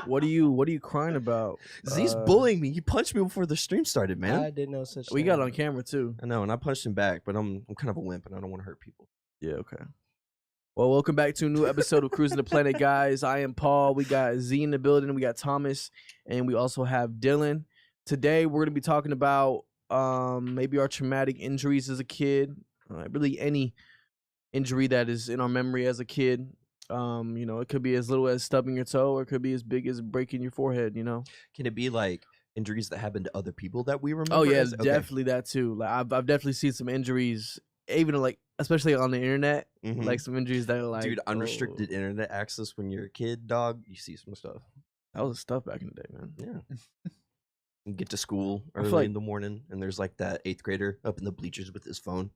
What are you crying about? Z's bullying me. He punched me before the stream started, man. I didn't know such. We got it on camera too. I know, and I punched him back, but I'm kind of a wimp, and I don't want to hurt people. Yeah, okay. Well, welcome back to a new episode of Cruising the Planet, guys. I am Paul. We got Z in the building. We got Thomas, and we also have Dylan. Today, we're going to be talking about maybe our traumatic injuries as a kid. Really any injury that is in our memory as a kid. You know, it could be as little as stubbing your toe, or it could be as big as breaking your forehead, you know? Can it be like injuries that happened to other people that we remember? Oh, yeah, definitely that too. Like I've definitely seen some injuries, even like, especially on the internet, like some injuries that are like, dude, unrestricted internet access when you're a kid, dog. You see some stuff. That was stuff back in the day, man. Yeah. You get to school early in the morning, and there's like that 8th grader up in the bleachers with his phone, and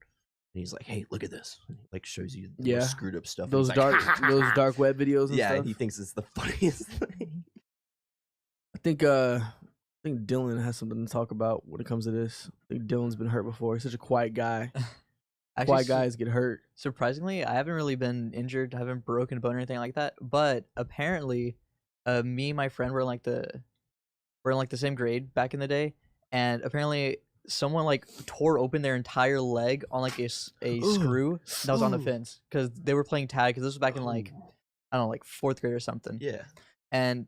he's like, "Hey, look at this!" And he like shows you the screwed up stuff. Those like, those dark web videos. And yeah, stuff. and he thinks it's the funniest thing. I think Dylan has something to talk about when it comes to this. I think Dylan's been hurt before. He's such a quiet guy. Quiet guys get hurt. Surprisingly, I haven't really been injured. I haven't broken a bone or anything like that. But apparently, me and my friend were in like the same grade back in the day, and apparently someone like tore open their entire leg on like a screw that was on the fence because they were playing tag. Because this was back in like I don't know, like 4th grade or something. Yeah. And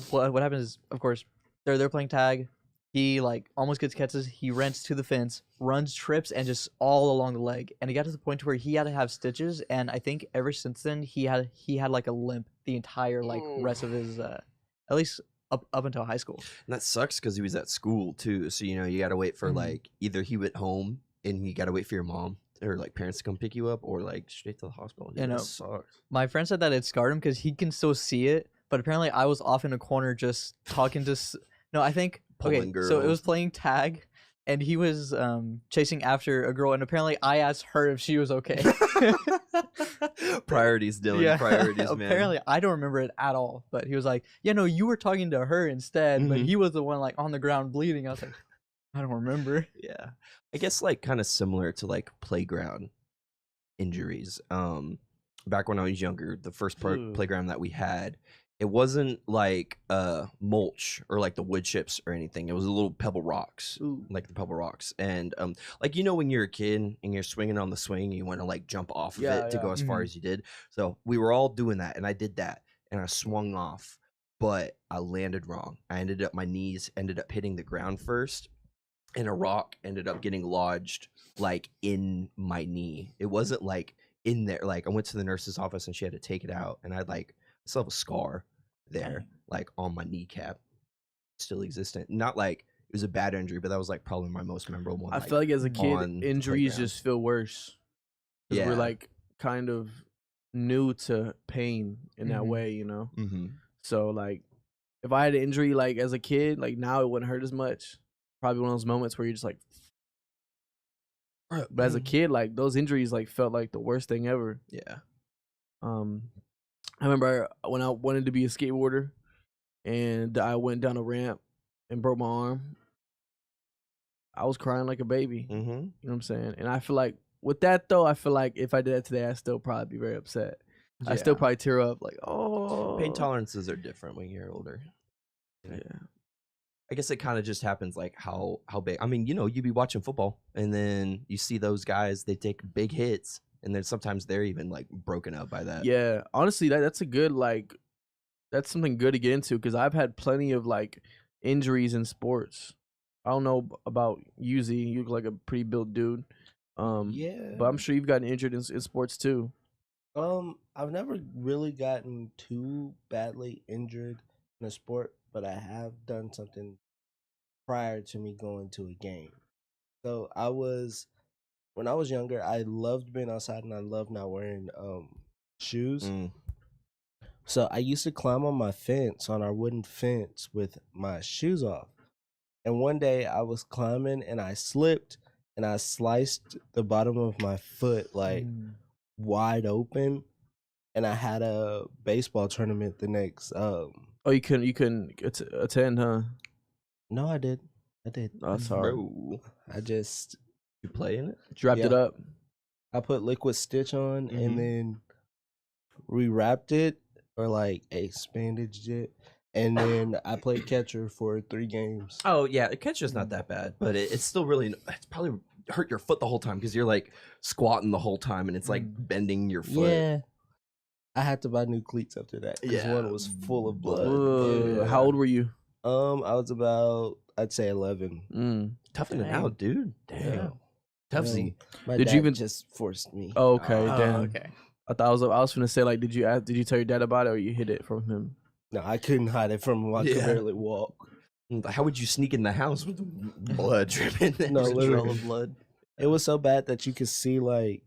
what happens is, of course, they're playing tag. He like almost gets catches. He runs to the fence, runs, trips, and just all along the leg. And it got to the point where he had to have stitches. And I think ever since then he had like a limp the entire like rest of his at least up until high school. And that sucks because he was at school too. So you know you got to wait for like either he went home and you got to wait for your mom or like parents to come pick you up, or like straight to the hospital. Dude, that sucks. My friend said that it scarred him because he can still see it. But apparently I was off in a corner just talking to. No, I think. Okay, so it was playing tag, and he was chasing after a girl, and apparently I asked her if she was okay. Priorities, Dylan. Yeah. Priorities, man. Apparently, I don't remember it at all, but he was like, "Yeah, no, you were talking to her instead, but he was the one like on the ground bleeding." I was like, "I don't remember." Yeah, I guess like kind of similar to like playground injuries. Back when I was younger, the first playground that we had. It wasn't like mulch or like the wood chips or anything. It was a little pebble rocks, like the pebble rocks. And like, you know, when you're a kid and you're swinging on the swing, you want to like jump off of it to go as far as you did. So we were all doing that, and I did that, and I swung off, but I landed wrong. My knees ended up hitting the ground first, and a rock ended up getting lodged like in my knee. It wasn't like in there. Like I went to the nurse's office and she had to take it out, and I still have a scar there, like on my kneecap, still existent. Not like it was a bad injury, but that was like probably my most memorable one. I feel like as a kid, injuries just feel worse. Yeah, we're like kind of new to pain in that way, you know. So like, if I had an injury like as a kid, like now it wouldn't hurt as much. Probably one of those moments where you're just like. But as a kid, like those injuries like felt like the worst thing ever. Yeah. I remember when I wanted to be a skateboarder, and I went down a ramp and broke my arm. I was crying like a baby. You know what I'm saying? And I feel like with that though, I feel like if I did that today, I'd still probably be very upset. I still probably tear up like, oh. Pain tolerances are different when you're older. Yeah. I guess it kind of just happens like how big. I mean, you know, you be watching football and then you see those guys, they take big hits. And then sometimes they're even like broken up by that. Yeah, honestly, that's a good that's something good to get into because I've had plenty of like injuries in sports. I don't know about you, Z. You look like a pretty built dude. Yeah, but I'm sure you've gotten injured in sports too. I've never really gotten too badly injured in a sport, but I have done something prior to me going to a game. So when I was younger, I loved being outside and I loved not wearing shoes. So I used to climb on our wooden fence with my shoes off. And one day I was climbing and I slipped and I sliced the bottom of my foot like wide open. And I had a baseball tournament the next. Oh, you couldn't attend, huh? No, I did. Oh, that's hard. You play in it? Wrapped it up. I put liquid stitch on and then rewrapped it or like ace bandaged it, and then I played catcher for 3 games. Oh yeah, the catcher's not that bad, but it's still really. It's probably hurt your foot the whole time because you're like squatting the whole time and it's like bending your foot. Yeah. I had to buy new cleats after that because Yeah. one was full of blood. Ugh, Yeah. How old were you? I was about, I'd say 11. Toughen it Dang. out, dude. Damn. Yeah. Toughsy. My Did you dad even- just forced me? Oh, okay, Oh, damn. okay. I thought I was gonna say like, did you tell your dad about it or you hid it from him? No, I couldn't hide it from him. I could Yeah. barely walk. How would you sneak in the house with blood dripping? No, Just a literally. trail of blood. It was so bad that you could see like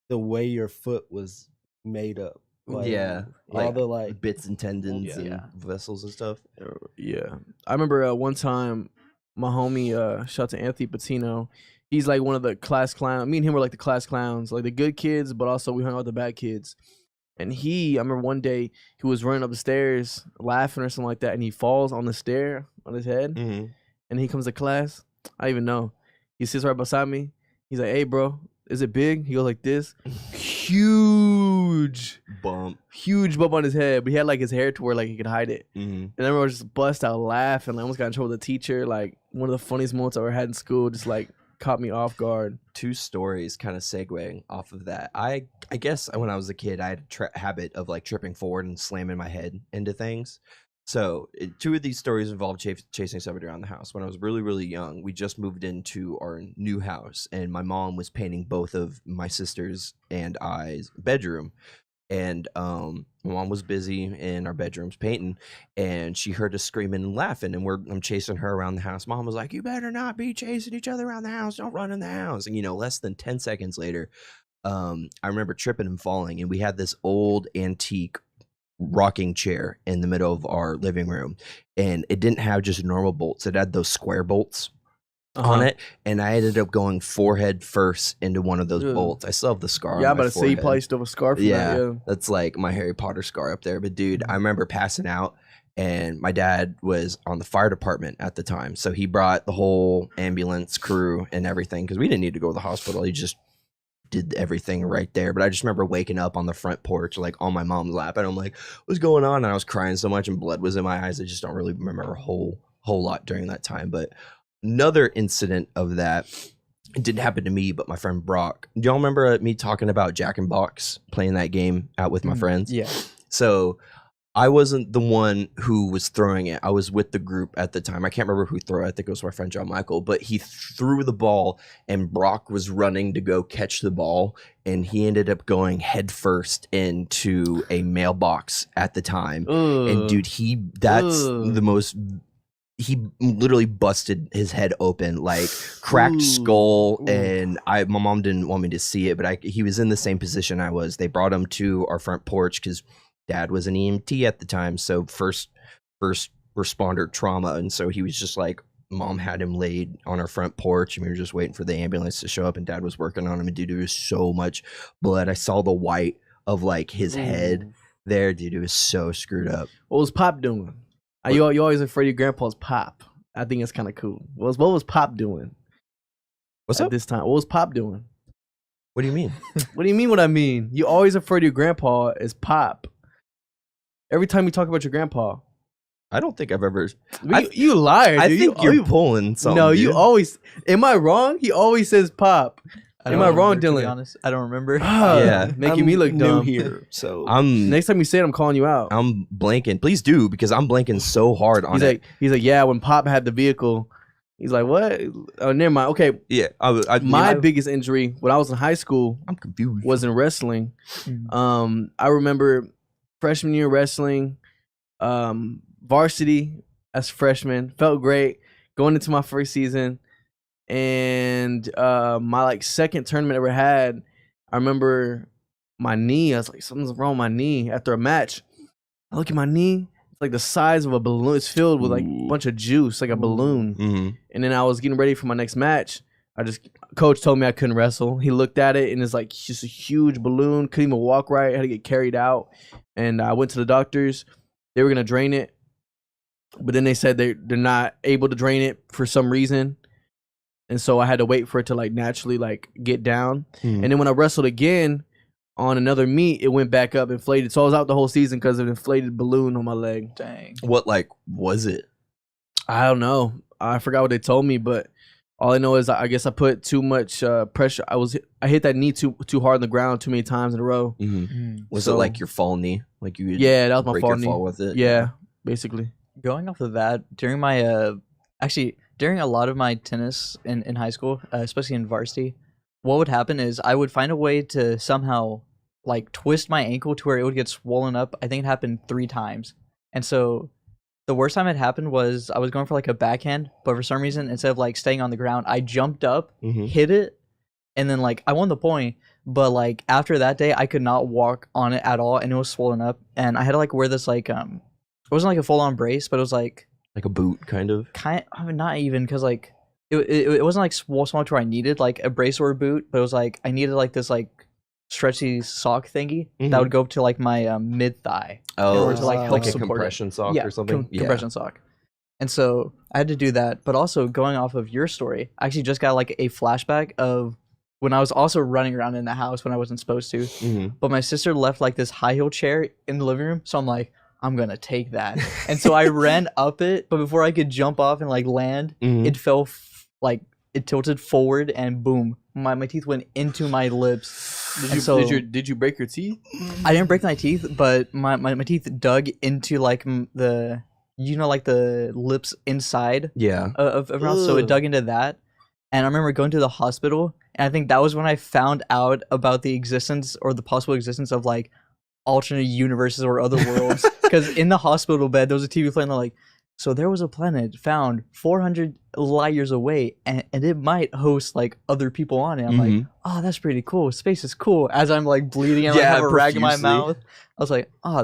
the way your foot was made up. Like, Yeah, all like the like. bits and tendons Yeah. and Yeah. vessels and stuff. Yeah, I remember one time my homie, shout out to Anthony Patino. He's like one of the class clowns. Me and him were like the class clowns, like the good kids, but also we hung out with the bad kids. And I remember one day he was running up the stairs laughing or something like that, and he falls on the stair on his head, Mm-hmm. and he comes to class. I don't even know. He sits right beside me. He's like, "Hey, bro, is it big?" He goes like this, huge bump on his head, but he had like his hair to where like he could hide it. Mm-hmm. And everyone just bust out laughing. Like, I almost got in trouble with the teacher. Like, one of the funniest moments I ever had in school. Just like caught me off guard. 2 stories kind of segueing off of that. I guess when I was a kid, I had a habit of like tripping forward and slamming my head into things. So 2 of these stories involved chasing somebody around the house. When I was really, really young, we just moved into our new house, and my mom was painting both of my sisters and I's bedroom. And my mom was busy in our bedrooms painting, and she heard us screaming and laughing, and I'm chasing her around the house. Mom was like, "You better not be chasing each other around the house. Don't run in the house." And less than 10 seconds later, I remember tripping and falling, and we had this old antique rocking chair in the middle of our living room, and it didn't have just normal bolts. It had those square bolts on it, and I ended up going forehead first into one of those Ugh. bolts. I still have the scar. Yeah, on I'm my about to say you forehead. probably still have a scar from Yeah, that. Yeah. that's like my Harry Potter scar up there. But dude, I remember passing out, and my dad was on the fire department at the time, so he brought the whole ambulance crew and everything because we didn't need to go to the hospital. He just did everything right there. But I just remember waking up on the front porch, like on my mom's lap, and I'm like, "What's going on?" And I was crying so much, and blood was in my eyes. I just don't really remember a whole lot during that time. But another incident of that, it didn't happen to me, but my friend Brock. Do y'all remember me talking about Jack and Box, playing that game out with my friends? Yeah. So I wasn't the one who was throwing it. I was with the group at the time. I can't remember who threw it. I think it was my friend John Michael, but he threw the ball, and Brock was running to go catch the ball, and he ended up going headfirst into a mailbox at the time. And dude, that's the most. He literally busted his head open, like cracked skull, and my mom didn't want me to see it, but he was in the same position I was. They brought him to our front porch because Dad was an EMT at the time, so first responder trauma, and so he was just like, Mom had him laid on our front porch, and we were just waiting for the ambulance to show up, and Dad was working on him, and dude, there was so much blood. I saw the white of like his head there, dude. It was so screwed up. What was Pop doing? You always afraid of your grandpa's Pop. I think it's kind of cool. What was Pop doing? What's at up? this time? What was Pop doing? What do you mean? What do you mean? What I mean? You always afraid of your grandpa is Pop. Every time you talk about your grandpa, I don't think I've ever. you liar. I dude. think you're pulling something. No, dude. you always. Am I wrong? He always says Pop. Am I wrong, To be Dylan? honest, I don't remember. Yeah. Making me look new dumb. here, so Next time you say it, I'm calling you out. I'm blanking. Please do, because I'm blanking so hard on it. He's like, yeah. When Pop had the vehicle, he's like, what? Oh, never mind. Okay, Yeah, my biggest injury when I was in high school I'm confused. was in wrestling. I remember freshman year wrestling, varsity as a freshman, felt great going into my first season, and my like second tournament I ever had, I remember my knee. I was like, something's wrong with my knee. After a match, I look at my knee. It's like the size of a balloon. It's filled with like a bunch of juice, like a balloon. Mm-hmm. And then I was getting ready for my next match. Coach told me I couldn't wrestle. He looked at it and it's like just a huge balloon. Couldn't even walk right. I had to get carried out. And I went to the doctors. They were gonna drain it, but then they said they're not able to drain it for some reason. And so I had to wait for it to like naturally like get down. And then when I wrestled again, on another meet, it went back up, inflated. So I was out the whole season because of an inflated balloon on my leg. Dang. What like was it? I don't know. I forgot what they told me, but all I know is I guess I put too much pressure. I hit that knee too hard on the ground too many times in a row. Was So- it like your fall knee? Like you would Yeah, that was my break fall your knee. fall with it? Yeah, basically. Going off of that, during my actually during a lot of my tennis in high school, especially in varsity, what would happen is I would find a way to somehow like twist my ankle to where it would get swollen up. I think it happened 3 times. And so the worst time it happened was I was going for like a backhand, but for some reason instead of like staying on the ground, I jumped up, hit it, and then like I won the point. But like after that day, I could not walk on it at all, and it was swollen up, and I had to like wear this like it wasn't like a full on brace, but it was like a boot kind of. Not even, because like it wasn't like small to where I needed like a brace or a boot, but it was like I needed like this like stretchy sock thingy that would go up to like my mid thigh. Oh, order to, like, help like a support it. compression sock or something. Compression sock. And so I had to do that. But also going off of your story, I actually just got like a flashback of when I was also running around in the house when I wasn't supposed to. But my sister left like this high heel chair in the living room, so I'm like, I'm gonna take that. And so I ran up it, but before I could jump off and like land, it fell like it tilted forward, and boom, my teeth went into my lips. Did you break your teeth? I didn't break my teeth, but my teeth dug into like the like the lips inside of mouth, so it dug into that. And I remember going to the hospital, and I think that was when I found out about the existence or the possible existence of like alternate universes or other worlds. Because in the hospital bed, there was a TV playing. They're like, so there was a planet found 400 light years away, and it might host like other people on it. I'm like, oh, that's pretty cool. Space is cool. As I'm like bleeding and like, have a rag in my mouth, I was like, oh,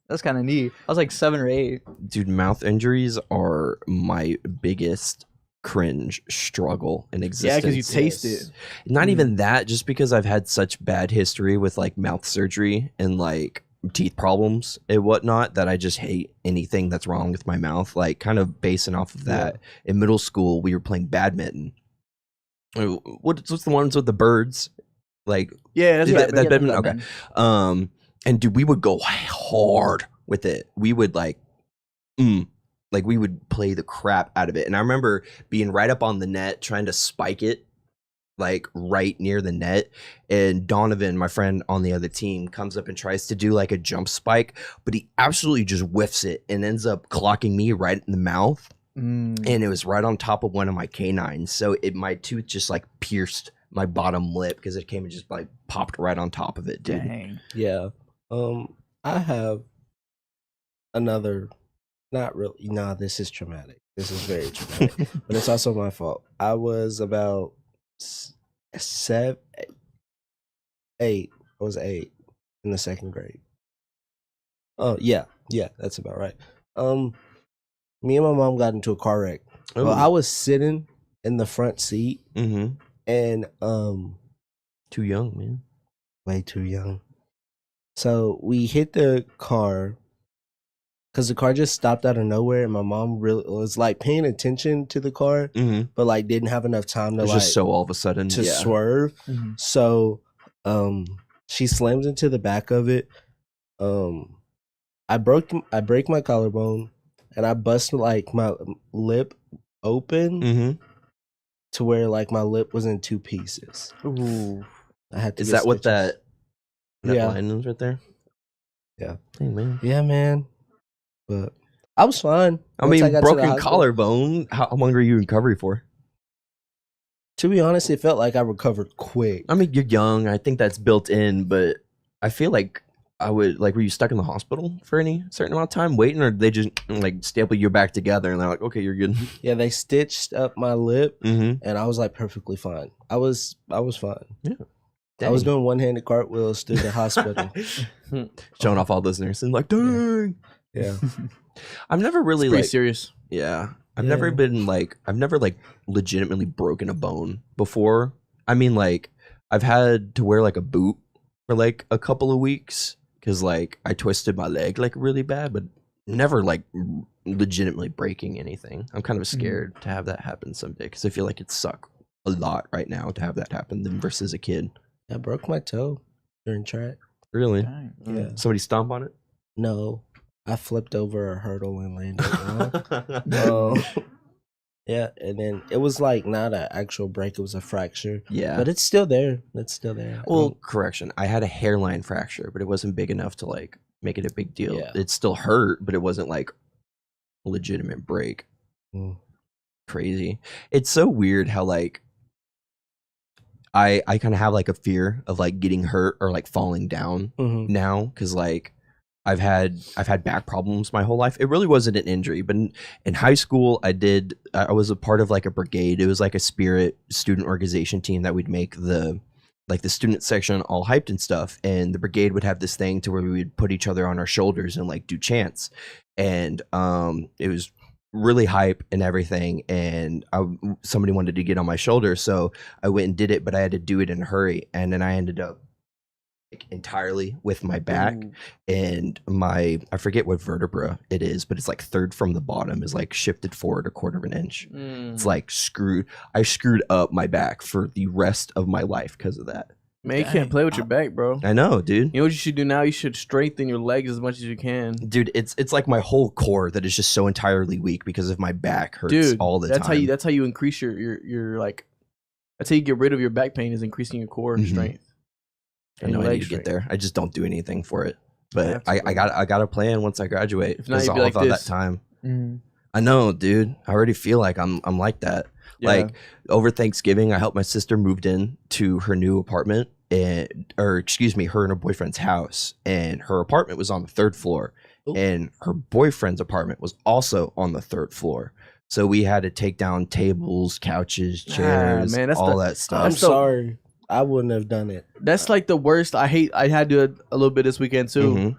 that's kind of neat. I was like 7 or 8. Dude, mouth injuries are my biggest cringe struggle in existence. Yeah, because you taste it. Not even that, just because I've had such bad history with like mouth surgery and like teeth problems and whatnot that I just hate anything that's wrong with my mouth. Like kind of basing off of that, in middle school we were playing badminton. What's the ones with the birds? Like that's badminton. Okay. And dude, we would go hard with it. We would like we would play the crap out of it. And I remember being right up on the net trying to spike it like right near the net, and Donovan, my friend on the other team, comes up and tries to do like a jump spike, but he absolutely just whiffs it and ends up clocking me right in the mouth. And it was right on top of one of my canines, so my tooth just like pierced my bottom lip because it came and just like popped right on top of it, dude. Dang. Yeah. I have another, not really, nah, this is traumatic. This is very traumatic, but it's also my fault. I was about 7, 8. I was 8 in the 2nd grade. Oh, yeah, that's about right. Me and my mom got into a car wreck. Well, I was sitting in the front seat, and too young, man. Way too young. So we hit the car because the car just stopped out of nowhere, and my mom really was like paying attention to the car, but like didn't have enough time to it was like just so all of a sudden to swerve. So she slams into the back of it. I break my collarbone, and I bust like my lip open to where like my lip was in 2 pieces. Ooh. I had to. Is get that what stitches. that Yeah. line is right there? Yeah. Hey, man. Yeah, man. But I was fine. I once mean, got to the broken hospital. collarbone. How long are you in recovery for? To be honest, it felt like I recovered quick. I mean, you're young. I think that's built in, but I feel like I would like. Were you stuck in the hospital for any certain amount of time waiting, or did they just like staple you back together and they're like, okay, you're good? Yeah, they stitched up my lip, Mm-hmm. and I was like perfectly fine. I was fine. Yeah. I was doing one-handed cartwheels through the hospital. Showing off all those nurses, like, dang. Yeah. I've never really Pretty like. serious. Yeah. I've never been like. I've never like legitimately broken a bone before. I mean, like, I've had to wear like a boot for like a couple of weeks because like I twisted my leg like really bad, but never like legitimately breaking anything. I'm kind of scared to have that happen someday because I feel like it'd suck a lot right now to have that happen than versus a kid. I broke my toe. during track. Really? Dang. Yeah. Somebody stomp on it? No, I flipped over a hurdle and landed wrong. No. Yeah, and then it was like not an actual break; it was a fracture. Yeah. But it's still there. It's still there. Well, correction. I had a hairline fracture, but it wasn't big enough to like make it a big deal. Yeah. It still hurt, but it wasn't like a legitimate break. Mm. Crazy. It's so weird how like I kind of have like a fear of like getting hurt or like falling down Mhm. now, because like I've had back problems my whole life. It really wasn't an injury, but in high school I was a part of like a brigade. It was like a spirit student organization team that we'd make the student section all hyped and stuff, and the brigade would have this thing to where we would put each other on our shoulders and like do chants, and it was really hype and everything, and somebody wanted to get on my shoulder, so I went and did it, but I had to do it in a hurry, and then I ended up like entirely with my back. Ooh. And I forget what vertebra it is, but it's like third from the bottom is like shifted forward a quarter of an inch. It's like I screwed up my back for the rest of my life because of that. Man, you Dang. can't play with your back, bro. I know, dude. You know what you should do now? You should strengthen your legs as much as you can. Dude, it's like my whole core that is just so entirely weak because of my back hurts Dude, all the that's time. that's how you increase your like. That's how you get rid of your back pain, is increasing your core Mhm. strength. I and know your I leg need to get strength. there. I just don't do anything for it. have But to, I got a plan once I graduate. If not, Because you'd be I'll like have all this. that time. Mm. I know, dude. I already feel like I'm like that. Like over Thanksgiving, I helped my sister moved in to her new apartment, her and her boyfriend's house, and her apartment was on the 3rd floor, Ooh. and her boyfriend's apartment was also on the 3rd floor. So we had to take down tables, couches, chairs, man, that's all the- that stuff. I'm so- sorry. I wouldn't have done it. that's like the worst. I had to do it a little bit this weekend too. Mhm.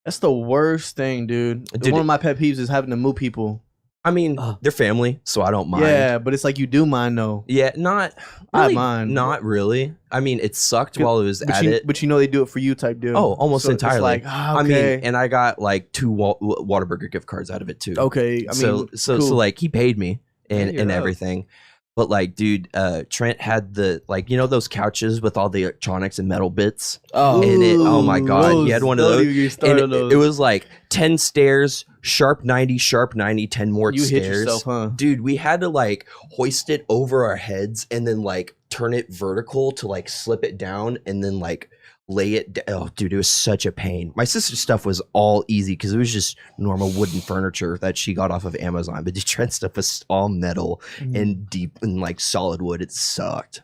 That's the worst thing, dude. Dude, One of my pet peeves is having to move people. I mean, they're family, so I don't mind. Yeah, but it's like you do mind though. Yeah, not I really, mind. not really. I mean, it sucked Good- while it was at it. But you know they do it for you type deal. Oh, almost So it's entirely. like, I okay. mean, and I got like 2 Whataburger gift cards out of it too. Okay, I mean, so cool. like he paid me and you're up. everything. But like, dude, Trent had the like, you know, those couches with all the electronics and metal bits. Oh, and it- oh my God, he had one of Don't those, even get me started And on it those. was like 10 stairs, sharp 90, 10 more You stairs. hit yourself, huh? Dude, we had to like hoist it over our heads and then like turn it vertical to like slip it down and then like lay it down. Oh, dude, it was such a pain. My sister's stuff was all easy because it was just normal wooden furniture that she got off of Amazon. But the Trent stuff was all metal and deep and like solid wood. It sucked.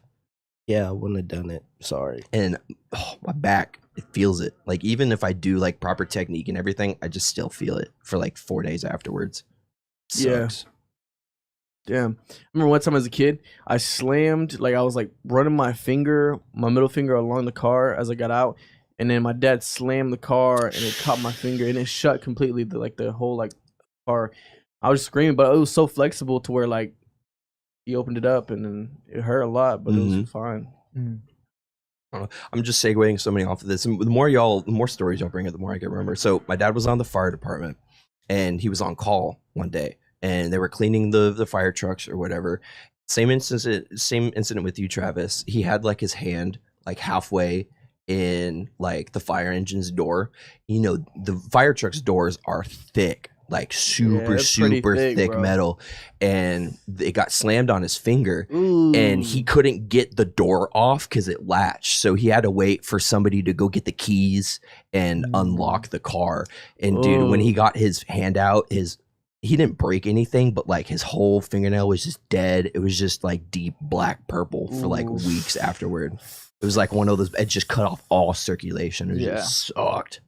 yeah, I wouldn't have done it. Sorry. And my back, it feels it. Like even if I do like proper technique and everything, I just still feel it for like 4 days afterwards. Yeah. Sucks. Damn. I remember one time as a kid, I slammed, like I was like running my middle finger along the car as I got out, and then my dad slammed the car and it caught my finger and it shut completely, the whole like car. I was screaming, but it was so flexible to where like he opened it up and then it hurt a lot, but it was Mhm. fine. Mm. I'm just segueing so many off of this. And the more stories y'all bring up, the more I can remember. So my dad was on the fire department and he was on call one day and they were cleaning the fire trucks or whatever. Same incident with you, Travis. He had like his hand like halfway in like the fire engine's door. You know, the fire truck's doors are thick, like super, it's pretty super thick, thick bro. metal. And it got slammed on his finger. Ooh. And he couldn't get the door off because it latched. So he had to wait for somebody to go get the keys and unlock the car. And dude, when he Oh. got his hand out, he didn't break anything, but like his whole fingernail was just dead. It was just like deep black purple for like Ooh. weeks afterward. It was like one of those, it just cut off all circulation. It Yeah. just sucked.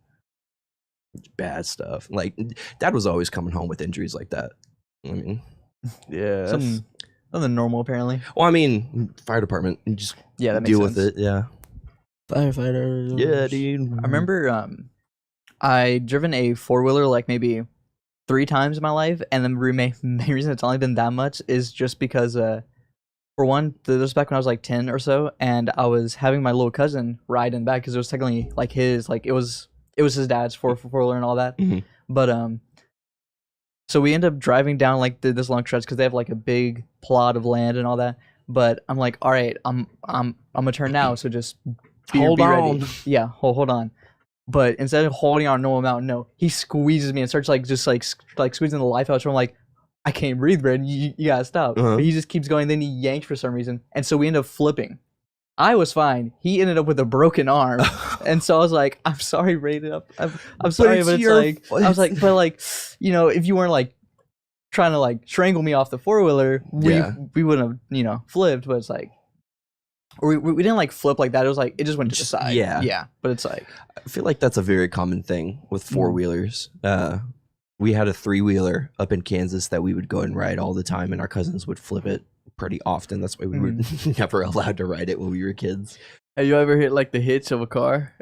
Bad stuff. Like dad was always coming home with injuries like that. I mean, Yeah, that's- Something normal apparently. well, I mean, fire department, you just Yeah, that makes deal sense. with it. Yeah. Firefighters. Yeah, dude. I remember I driven a 4-wheeler like maybe 3 times in my life, and the main reason it's only been that much is just because for one, this was back when I was like 10 or so, and I was having my little cousin ride in the back because it was technically like his, like it was his dad's 4-wheeler and all that. Mhm. But so we end up driving down like this long stretch because they have like a big plot of land and all that. But I'm like, all right, I'm gonna turn now, so just Hold ready. on. Yeah, hold on. But instead of holding on a normal amount, no, he squeezes me and starts like squeezing the life out. So I'm like, I can't breathe, Brandon. You gotta stop. But he just keeps going. Then he yanked for some reason, and so we end up flipping. I was fine. He ended up with a broken arm, and so I was like, "I'm sorry, Brandon. I'm sorry, but it's like I was like, but like, you know, if you weren't like trying to like strangle me off the 4-wheeler, we wouldn't have flipped. But it's like, or we didn't like flip like that. It was like it just went to the side. Yeah. But it's like I feel like that's a very common thing with 4-wheelers. We had a 3-wheeler up in Kansas that we would go and ride all the time, and our cousins would flip it pretty often. That's why we were never allowed to ride it when we were kids. Have you ever hit like the hitch of a car?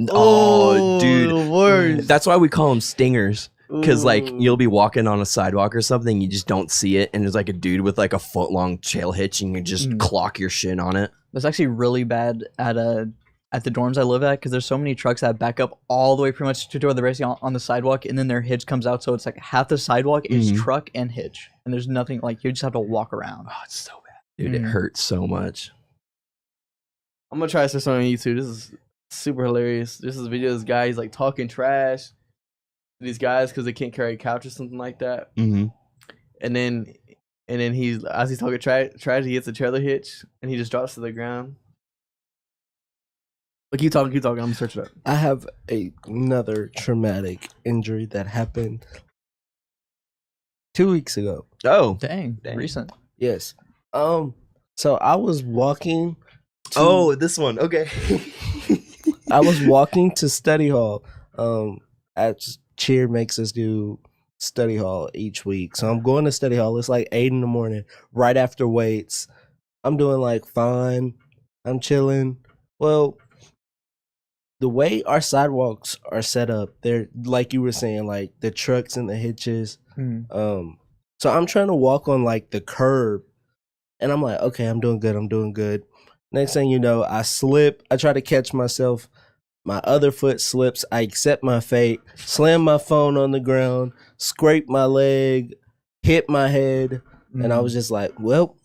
Oh, dude, the worst. that's why we call them stingers. Because like you'll be walking on a sidewalk or something, you just don't see it, and there's like a dude with like a foot-long chail hitch, and you just clock your shin on it. that's actually really bad at the dorms I live at, because there's so many trucks that back up all the way pretty much to where they're racing on the sidewalk, and then their hitch comes out, so it's like half the sidewalk is truck and hitch, and there's nothing, like you just have to walk around. Oh, it's so bad, dude. It hurts so much. I'm gonna try to search something on YouTube. This is super hilarious. This is a video of this guy. He's like talking trash to these guys because they can't carry a couch or something like that. And then he's as he's talking trash, he hits a trailer hitch and he just drops to the ground. But keep talking. I'm gonna search it up. I have another traumatic injury that happened 2 weeks ago. Oh, Dang. Recent. Yes. So I was walking. This one. Okay. I was walking to study hall. As cheer makes us do study hall each week, so I'm going to study hall. It's like 8 in the morning, right after weights. I'm doing like fine. I'm chilling. Well, the way our sidewalks are set up, they're like you were saying, like the trucks and the hitches. So I'm trying to walk on like the curb, and I'm like, okay, I'm doing good. Next thing you know, I slip. I try to catch myself. My other foot slips. I accept my fate. Slam my phone on the ground. Scrape my leg. Hit my head. And I was just like, well.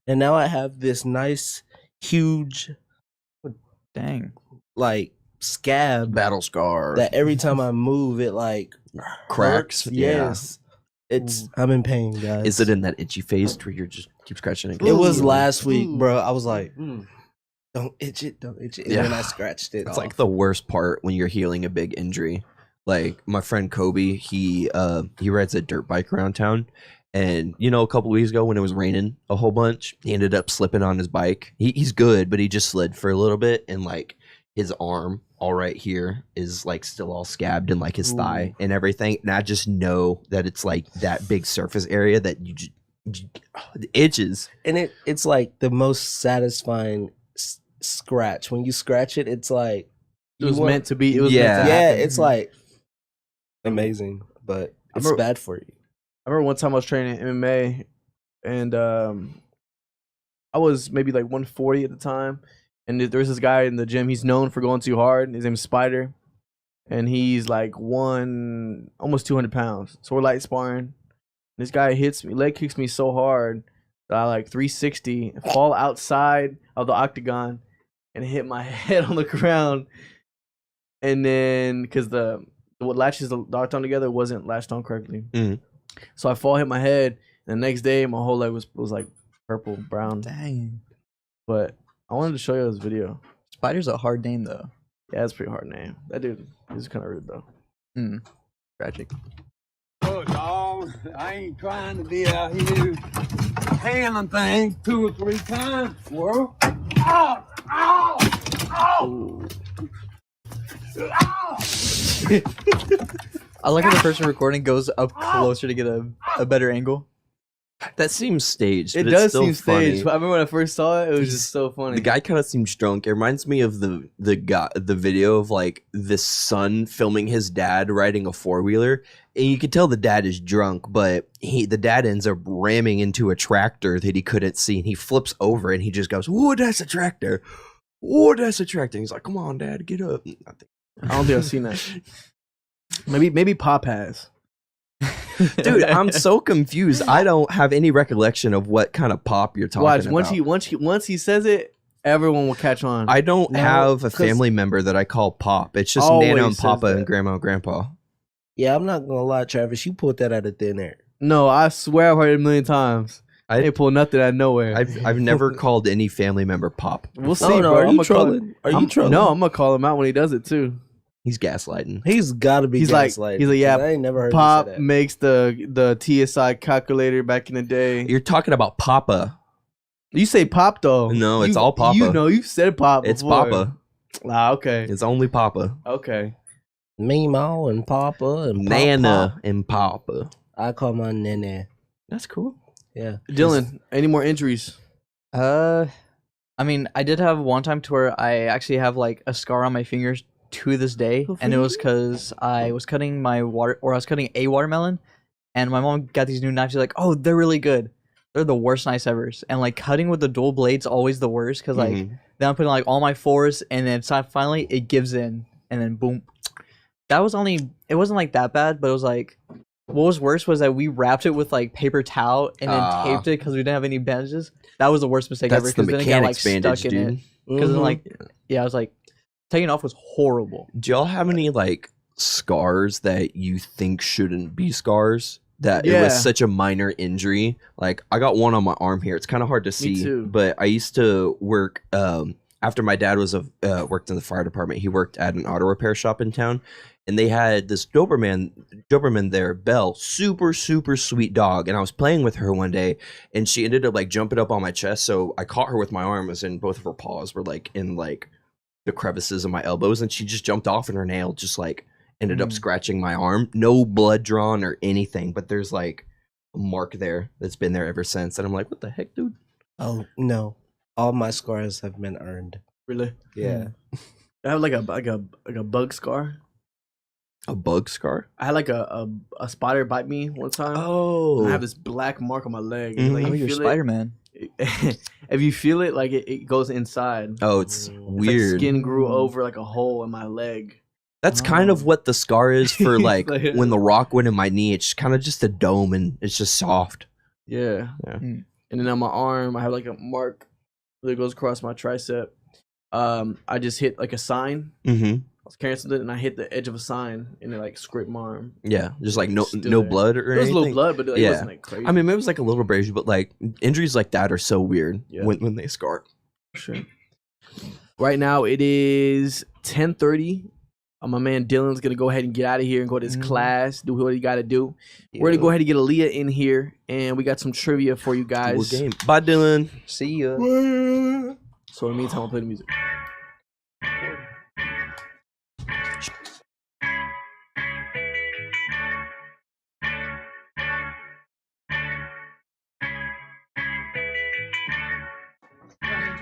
And now I have this nice, huge, Dang. like scab Battle scar that every time I move, it like cracks. hurts. Yes. I'm in pain, guys. Is it in that itchy phase where you're just keep scratching it? It was last week, bro. I was like, don't itch it. And then I scratched it. It's like the worst part when you're healing a big injury. Like my friend Kobe, he rides a dirt bike around town, and you know, a couple weeks ago when it was raining a whole bunch, he ended up slipping on his bike. He's good, but he just slid for a little bit, and like his arm, all right here, is like still all scabbed, and like his thigh and everything. And I just know that it's like that big surface area that you just it itches, and it's like the most satisfying scratch. When you scratch it, it's like it was meant to be. It was meant meant to happen. It's like amazing, but it's bad for you. I remember one time I was training MMA, and I was maybe like 140 at the time, and there was this guy in the gym. He's known for going too hard. His name's Spider, and he's like almost 200 pounds. So we're light sparring. This guy leg kicks me so hard that I like 360, fall outside of the octagon, and hit my head on the ground. And then, because what latches the octagon together wasn't latched on correctly, so I fall, hit my head, and the next day my whole leg was like purple, brown. Dang. But I wanted to show you this video. Spider's a hard name though. Yeah, it's a pretty hard name. That dude is kind of rude though. Tragic. Oh, dog, I ain't trying to be out here handling things 2 or 3 times, squirrel. Ow! Ow! Ow! Ow! I like how the person recording goes up closer to get a better angle. that seems staged. It but does it's still seem funny. staged. But I remember when I first saw it, it was just so funny. The guy kind of seems drunk. It reminds me of the video of like this son filming his dad riding a 4-wheeler, and you could tell the dad is drunk, but the dad ends up ramming into a tractor that he couldn't see, and he flips over and he just goes, "Whoa, that's a tractor! Whoa, that's a tractor!" And he's like, "Come on, Dad, get up." I don't think I've seen that. Maybe Pop has. Dude, I'm so confused. I don't have any recollection of what kind of pop you're talking about. Watch once he says it, everyone will catch on. I don't No, have a 'cause- family member that I call Pop. It's just Always Nana and says Papa that. and Grandma and Grandpa. Yeah, I'm not gonna lie, Travis. You pulled that out of thin air. No, I swear I've heard it a million times. I I- ain't pull nothing out of nowhere. I've never called any family member Pop. We'll see, Oh no, bro. are I'm you gonna call trolling? Are you I'm- trolling? No, I'm gonna call him out when he does it too. He's gaslighting. He's got to be. He's like, gaslighting, yeah, 'cause I ain't never heard Pop you say that. makes the TSI calculator back in the day. You're talking about Papa. You say Pop though. No, it's You- all Papa. You know, you've said Pop. It's before. Papa. Ah, okay, It's only Papa. okay. Meemaw and Papa and Nana Papa. and Papa. I call my Nene. That's cool. Yeah. Dylan, any more injuries? I mean, I did have one time to where I actually have like a scar on my fingers to this day, and it was because I was cutting I was cutting a watermelon, and my mom got these new knives. She's like, "Oh, they're really good. They're the worst knives ever." And like cutting with the dual blades always the worst because like then I'm putting like all my force, and then finally it gives in, and then boom. That was it wasn't like that bad, but it was like. What was worse was that we wrapped it with like paper towel and then taped it because we didn't have any bandages. That was the worst mistake ever That's the because then it got like mechanics bandage, stuck in it. dude. Because Mhm. like, yeah, I was like, taking it off was horrible. Do y'all have any like scars that you think shouldn't be scars? That it Yeah. was such a minor injury. Like I got one on my arm here. It's kind of hard to see, too. but I used to work after my dad was worked in the fire department. He worked at an auto repair shop in town, and they had this Doberman there, Belle, super sweet dog. And I was playing with her one day, and she ended up like jumping up on my chest. So I caught her with my arms, and both of her paws were like in like the crevices of my elbows, and she just jumped off, and her nail just like ended up scratching my arm. No blood drawn or anything, but there's like a mark there that's been there ever since. And I'm like, what the heck, dude? Oh no, all my scars have been earned. Really? Yeah. I have like a bug scar. A bug scar? I had like a spider bite me one time. Oh, And I have this black mark on my leg. Mhm. Like, Oh, you you're feel Spider Man. it, if you feel it, like it goes inside. oh, it's It's like weird. skin grew over like a hole in my leg. That's kind of Oh. what the scar is for, like Like- when the rock went in my knee. It's kind of just a dome, and it's just soft. Yeah. Yeah. Mm. And then on my arm, I have like a mark that goes across my tricep. I just hit like a sign. Mm-hmm. I was carrying something, and I hit the edge of a sign, and it like scraped my arm. Yeah, just like no Still no there. blood or There was a anything. little blood, but it Yeah. wasn't like crazy. I mean, maybe it was like a little abrasion, but like injuries like that are so weird Yeah. when they scar. Sure. Right now it is 10:30. My man Dylan's gonna go ahead and get out of here and go to his class, do what he got to do. We're gonna go ahead and get Aaliyah in here, and we got some trivia for you Cool guys. game. Bye, Dylan. See ya. So in the meantime, I'll play the music.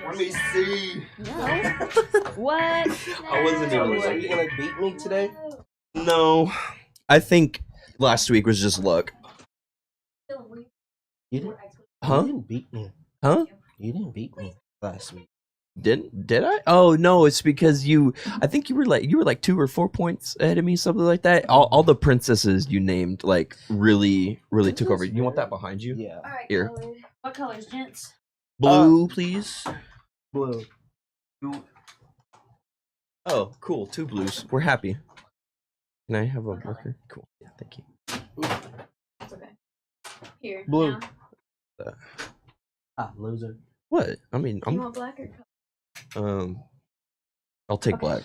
Let me see. No. What? I wasn't even Are you gonna beat me today? No, I think last week was just luck. You didn't. Huh? You didn't beat me. Huh? You didn't beat me last week. Did I? Oh no, it's because I think you were like 2 or 4 points ahead of me, something like that. All the princesses you named like really took over. You want that behind you? Yeah. All right. Here. What colors, gents? Blue, please. Blue. Oh, cool. 2 blues. We're happy. Can I have a marker? Cool. Yeah, thank you. It's okay. Here. Blue. Now. Ah, loser. What? I mean, You I'm want black or color? I'll take Okay. black.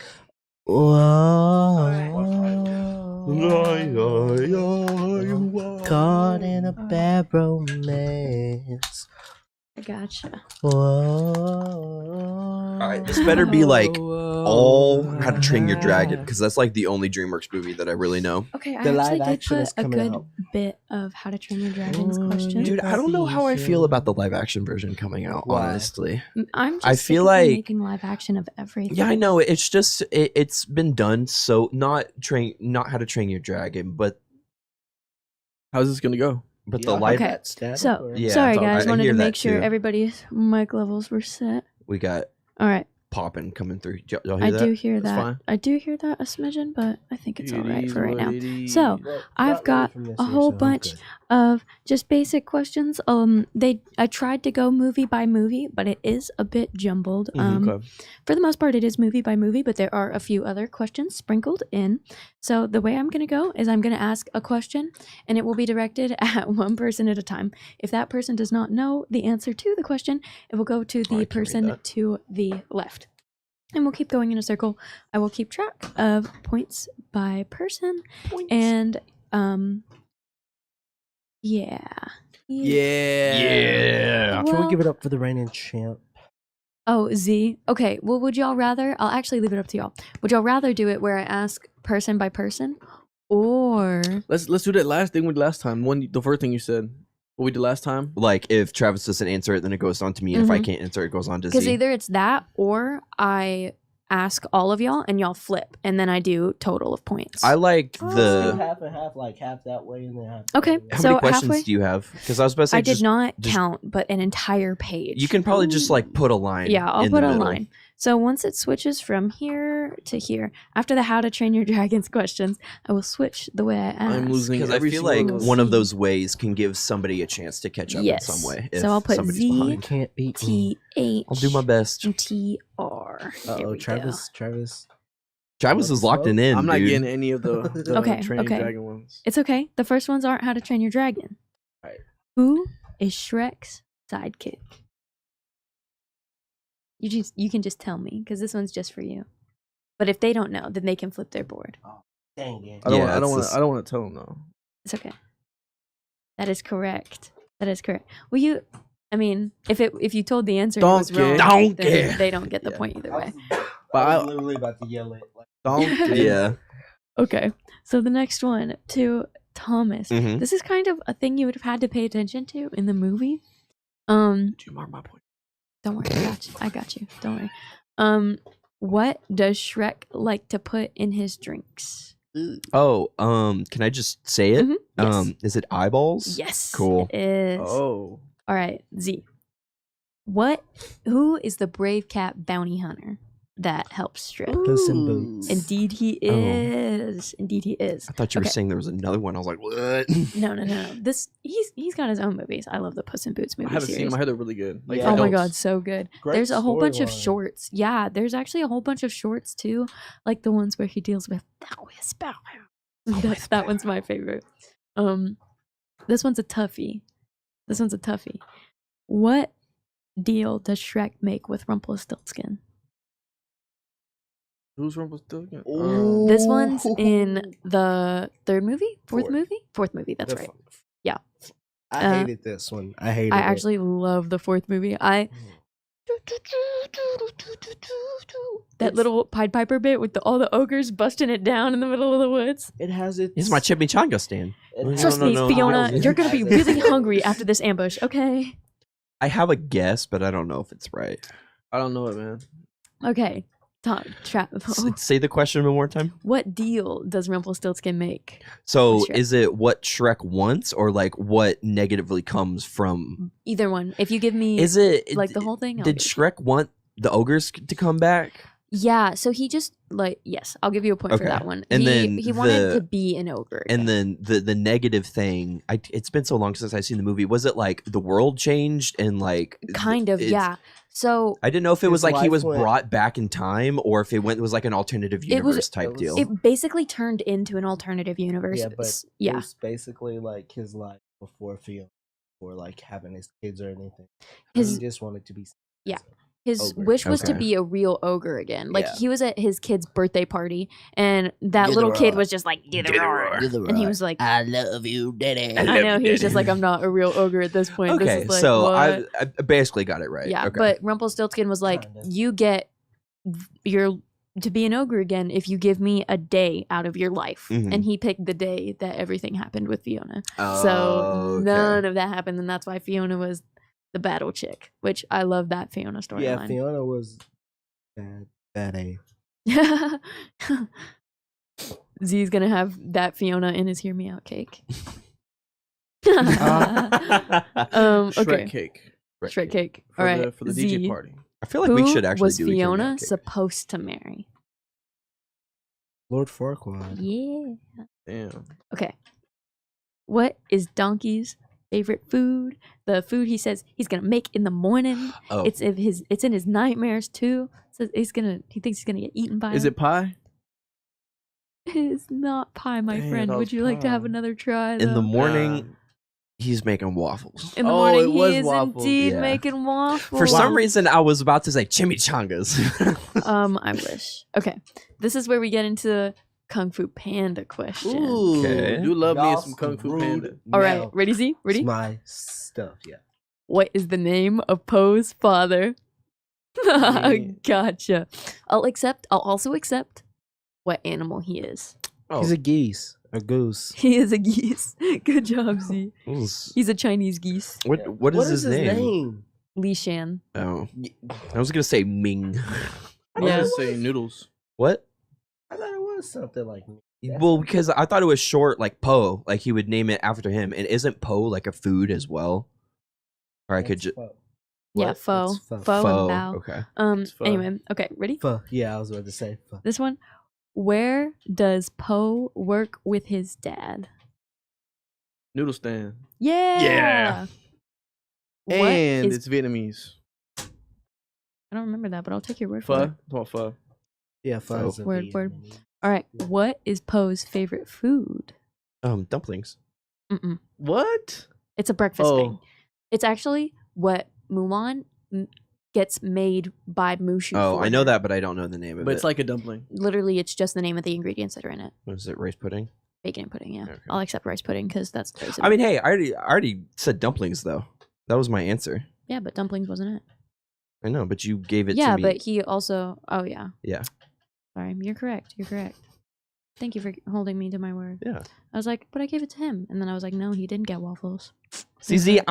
Caught in a bad romance. I gotcha. All Alright, this better be like all How to Train Your Dragon, because that's like the only DreamWorks movie that I really know. Okay, I The actually live did action is put a coming good out. bit of How to Train Your Dragon's question. Dude, I don't know how I feel about the live action version coming out, Why? honestly. I'm just I sick feel of them like- making live action of everything. Yeah, I know. It's just it's been done so not How to Train Your Dragon, but How's this gonna go? the live Okay. So, Yeah, sorry it's all guys, right. I wanted hear to that make sure too. everybody's mic levels were set. we got All right. popping coming through. Y'all hear I that? do hear That's that. fine. I do hear that a smidgen, but I think it's all right is for right what now. it is. So Well, I've not got really from this a year, whole so I'm bunch good. of just basic questions. I tried to go movie by movie, but it is a bit jumbled. Okay. For the most part, it is movie by movie, but there are a few other questions sprinkled in. So the way I'm gonna go is I'm gonna ask a question, and it will be directed at one person at a time. If that person does not know the answer to the question, it will go to I the can't read person that. to the left. And we'll keep going in a circle. I will keep track of points by person. And yeah. Yeah. Can we Well, give it up for the reigning champ? oh, Z. Okay. Well, would y'all rather? I'll actually leave it up to y'all. Would y'all rather do it where I ask person by person, or Let's do that last thing we did last time. The first thing you said. What we did last time. Like if Travis doesn't answer it, then it goes on to me. And if I Mhm. can't answer it, goes on to because Z. either it's that or I ask all of y'all and y'all flip, and then I do total of points. I like Let's do the. half and half, like half that way and then half. Okay, that way. How so many questions halfway- do you have? Because I was about to say, I did just, not just- count, but an entire page. You can probably just like put a line. Yeah, I'll in put the a middle. line. So once it switches from here to here, after the How to Train Your Dragons questions, I will switch the way I ask. I'm losing Because I every feel single like one of Z. those ways can give somebody a chance to catch up Yes. in some way. So if I'll put somebody's Z, behind. Can't beat me. TH. I'll do my best. and TR. There we Travis. Travis is locked in. I'm not dude. getting any of the Okay, Training okay. Dragon ones. It's okay. The first ones aren't How to Train Your Dragon. Right. Who is Shrek's sidekick? You can just tell me because this one's just for you. But if they don't know, then they can flip their board. Dang it. I don't. Yeah, I don't it's want. this- I don't want to tell them though. It's okay. That is correct. That is correct. Well, you. I mean, if you told the answer and it was Donkey. wrong, Donkey. then they don't get the Yeah. point either way. But I I- was literally about to yell it. Like, Don't. Yeah. Okay. So the next one to Thomas. Mhm. This is kind of a thing you would have had to pay attention to in the movie. Do you mark my point? Don't worry, I got you. Don't worry. What does Shrek like to put in his drinks? Oh, can I just say it? Mhm, yes. Is it eyeballs? Yes. Cool. It is. Oh. All right, Z. Who is the brave cat bounty hunter that helps Shrek? Puss in Boots. Indeed he Oh. is. Indeed he is. I thought you were Okay. saying there was another one. I was like, what? No. This he's got his own movies. I love the Puss in Boots movie I haven't series. seen them. I heard they're really good. Like, Yeah. for Oh my adults. god, so good. Great There's a whole bunch of storyline. shorts. Yeah, there's actually a whole bunch of shorts too, like the ones where he deals with the whisper. That one's my favorite. This one's a toughie. What deal does Shrek make with Rumpelstiltskin? Who's Rumpelstiltskin? Ooh. This one's in the third movie, fourth Fourth. movie, fourth movie. That's The right. f- Yeah. I hated this one. I hated I it. actually love the fourth movie. That It's- little Pied Piper bit with all the ogres busting it down in the middle of the woods. It has its. It's my chimichanga stand. it No, has Trust no, me, no, Fiona, no. you're gonna be It really has hungry its- after this ambush. Okay. I have a guess, but I don't know if it's right. I don't know it, man. Okay. Tom, Say the question one more time. what deal does Rumpelstiltskin make? So, Shrek. is it what Shrek wants, or like what negatively comes from? Either one. If you give me Is it like the whole thing, I'll Did give it to Shrek want the ogres to come back? Yeah, so he just yes, I'll give you a point for Okay. that one. And he, then he wanted the- to be an ogre. And then the negative thing. It's been so long since I've seen the movie. Was it like the world changed and like kind of, it's- yeah. So I didn't know if it was His like he life was went- brought back in time, or if it was like an alternative It was- universe type it was- deal. it basically turned into an alternative universe. Yeah, but it yeah. was basically like his life before Fiona, before like having his kids or anything. His He just wanted to be. Yeah. his ogre. wish was to Okay. be a real ogre again. Like Yeah. he was at his kid's birthday party, and that Do the little kid roar. was just like, "Do the roar," and he was like, I love you, Daddy. I know he was just like, "I'm not a real ogre at this point." This Okay, is like, so what? I basically got it right. Yeah, okay. but Rumpelstiltskin was like, Kinda. "You get your to be an ogre again if you give me a day out of your life." Mhm. And he picked the day that everything happened with Fiona. Oh, So okay. none of that happened, and that's why Fiona was the battle chick, which I love that Fiona Yeah, storyline. Fiona was bad A. Z's gonna have that Fiona in his hear me out cake. Shrek Okay. cake Shrek cake. for All right. the Z. DJ party. I feel like Who we should actually was do weekend Fiona meal cake. supposed to marry? Lord Farquaad. Yeah. Damn. Okay. What is Donkey's favorite food? The food he says he's gonna make in the morning. Oh, It's in his nightmares too. So he thinks he's gonna get eaten by. Is it pie? It is not pie, my Dang, friend. that Would was you like to have pie. another try? in the though? morning, he's making waffles. In the Oh, morning, it was he is waffles. indeed Yeah. making waffles. For some reason, I was about to say chimichangas. I wish. Okay, this is where we get into Kung Fu Panda question. Ooh, Okay. you love me Y'all some Kung Fu rude Panda. All right, now. ready, Z? Ready? It's my stuff, yeah. What is the name of Poe's father? Me. Gotcha. I'll also accept what animal he is. Oh, He's a geese. A goose. He is a geese. Good job, Z. What He's a Chinese geese. is his name? Li Shan. Oh, I was gonna say Ming. I was Yeah. gonna say noodles. What? I thought it was something like me. Well, because I thought it was short, like Poe, like he would name it after him. And isn't Poe like a food as well? Or I could just Yeah, What? pho. It's pho. Pho and bao. Okay. It's pho. Anyway, okay, ready? Pho. Yeah, I was about to say pho. This one. Where does Poe work with his dad? Noodle stand. Yeah. What And is- it's Vietnamese. I don't remember that, but I'll take your word for Pho. it. It's about pho. Yeah, pho. is a Word. Vietnamese. All right. What is Poe's favorite food? Dumplings. Mm-mm. What? It's a breakfast Oh. thing. It's actually what Mulan gets made by Mushu. Oh, for I know her. that, but I don't know the name of But it. it's like a dumpling. Literally, it's just the name of the ingredients that are in it. Was it rice pudding? Bacon and pudding. Yeah, Okay. I'll accept rice pudding because that's. I mean, hey, I already said dumplings though. That was my answer. yeah, but dumplings wasn't it? I know, but you gave it Yeah, to me. but he also. Oh yeah. Yeah. Sorry, you're correct. You're correct. Thank you for holding me to my word. Yeah. I was like, but I gave it to him, and then I was like, no, he didn't get waffles. CZ,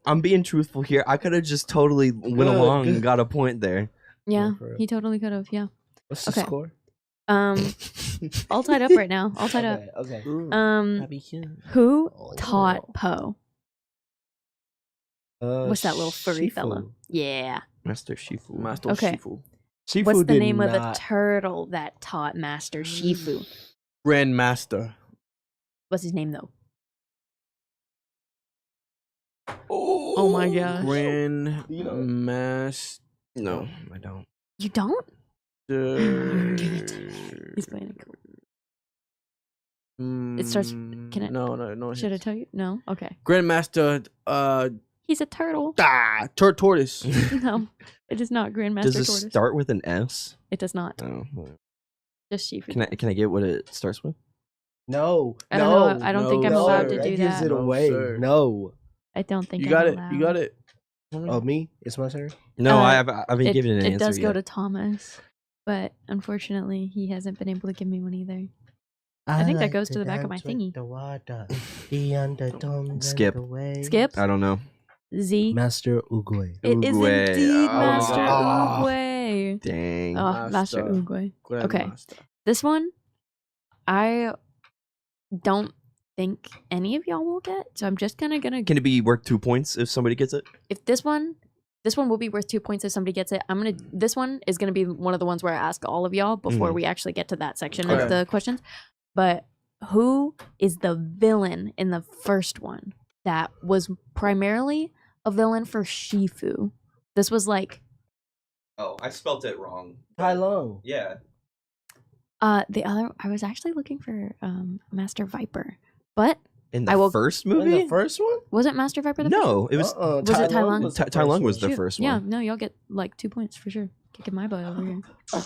I'm being truthful here. I could have just totally went Good, along good. and got a point there. Yeah, for real. he totally could have. Yeah. What's the Okay. score? All tied up right now. All tied up. Okay. Who Oh, taught Poe? no. What's that little furry Shifu. fella? Yeah. Master Shifu. Master Okay. Shifu. Shifu What's the did name of the not- turtle that taught Master Shifu? Grandmaster. What's his name though? Oh my gosh. Grandmaster. No, I don't. You don't? He's playing it cool. It starts- can I- No. Should I tell you? No? Okay. Grandmaster. He's a turtle. Tortoise. No. It is not Grandmaster Does it Tortoise. start with an S? It does not. Oh, well. Just Shifu. Can I get what it starts with? No. I don't know. I don't think I'm No, allowed sir. to do gives that. it No, away. sir. No. I don't think You I'm got it. allowed. You got it. Oh, me? It's my turn? No, Uh, I haven't It, given an it answer does go yet. to Thomas, but unfortunately, he hasn't been able to give me one either. I think that like goes to to the back of my dance with thingy. The water, the undertones and Skip. the waves. Skip? I don't know. Z. Master Uguay. It is Oogway. indeed Oh, Master God. Oogway. Dang. Oh, Master Master. Oogway. Okay. Grandmaster. This one, I don't think any of y'all will get, so I'm just gonna Can it be worth 2 points if somebody gets it? if this one will be worth 2 points if somebody gets it. This one is gonna be one of the ones where I ask all of y'all before Mhm. we actually get to that section Okay. of the questions. But who is the villain in the first one that was primarily a villain for Shifu? This was like Oh, I spelt it wrong. Tai Lung. Yeah. the other. I was actually looking for Master Viper, but In I the will- first In movie? the first one? wasn't Master Viper the first one? No, it was. Uh-uh. Was it Tai Lung? was the Tai Lung first was the one. first Yeah, one. no, y'all get like 2 points for sure. Kicking my butt over here. I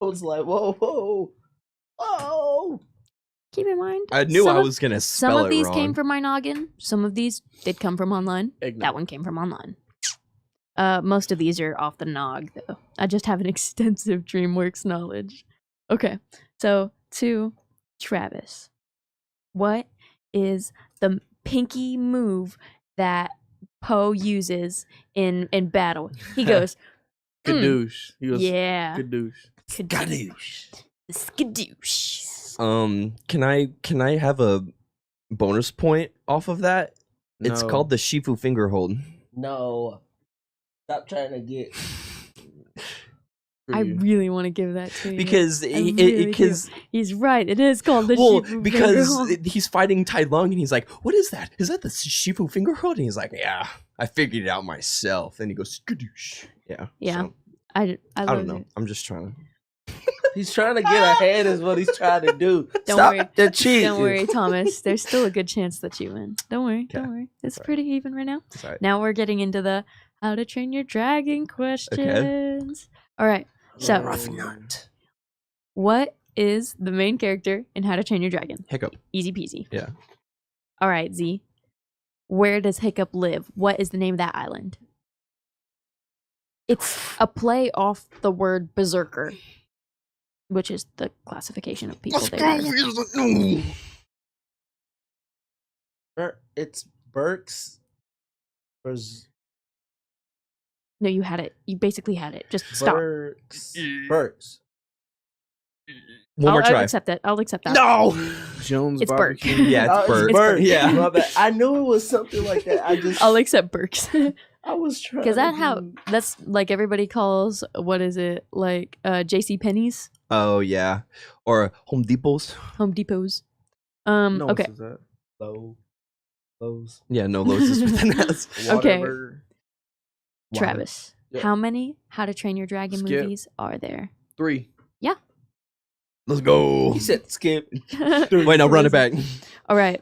was like, whoa. Keep in mind, I knew some I of- was gonna some spell of it these wrong. came from my noggin. Some of these did come from online. Eggnog. That one came from online. Most of these are off the nog though. I just have an extensive DreamWorks knowledge. Okay, so to Travis, what is the pinky move that Poe uses in battle? He goes, Kadoosh. He goes, yeah, Kadoosh. skadoosh, skadoosh. Can I have a bonus point off of that? It's No. called the Shifu finger hold. No. Stop trying to get for I you. really want to give that to you. Because I really do. because He's right. It is called the well, Shifu because finger hold. he's fighting Tai Lung and he's like, "What is that? Is that the Shifu finger hold?" And he's like, "Yeah, I figured it out myself." And he goes, "Skadoosh." Yeah. Yeah. so, I I love don't know. it. I'm just trying to. He's trying to get ahead, is what he's trying to do. Don't Stop worry. the cheat. Don't worry, Thomas. There's still a good chance that you win. Don't worry. Okay. Don't worry. It's Sorry. pretty even right now. Sorry. Now we're getting into the How to Train Your Dragon questions. All right. So, Roughnut. what is the main character in How to Train Your Dragon? Hiccup. Easy peasy. Yeah. All right, Z. Where does Hiccup live? What is the name of that island? It's a play off the word berserker, which is the classification of people there. It's Burks. Burks. No, you had it. You basically had it. Just stop. Burks. One more I'll try. accept it. I'll accept that. No. Jones It's Burke. barbecue. Yeah, it's Burke. It's Burke. Yeah. My bad. I knew it was something like that. I'll accept Burks. I was trying. Because to that that's like everybody calls, what is it, like JC Penney's, Oh yeah. Or Home Depot's. Home Depot's. No one Okay. says that. Lowe's. Yeah, no, Lowe's is within that. Okay. Whataburger. Travis, Yeah. how many How to Train Your Dragon Skip. movies are there? 3. Let's go. He said skip. Wait, no, run it back. All right.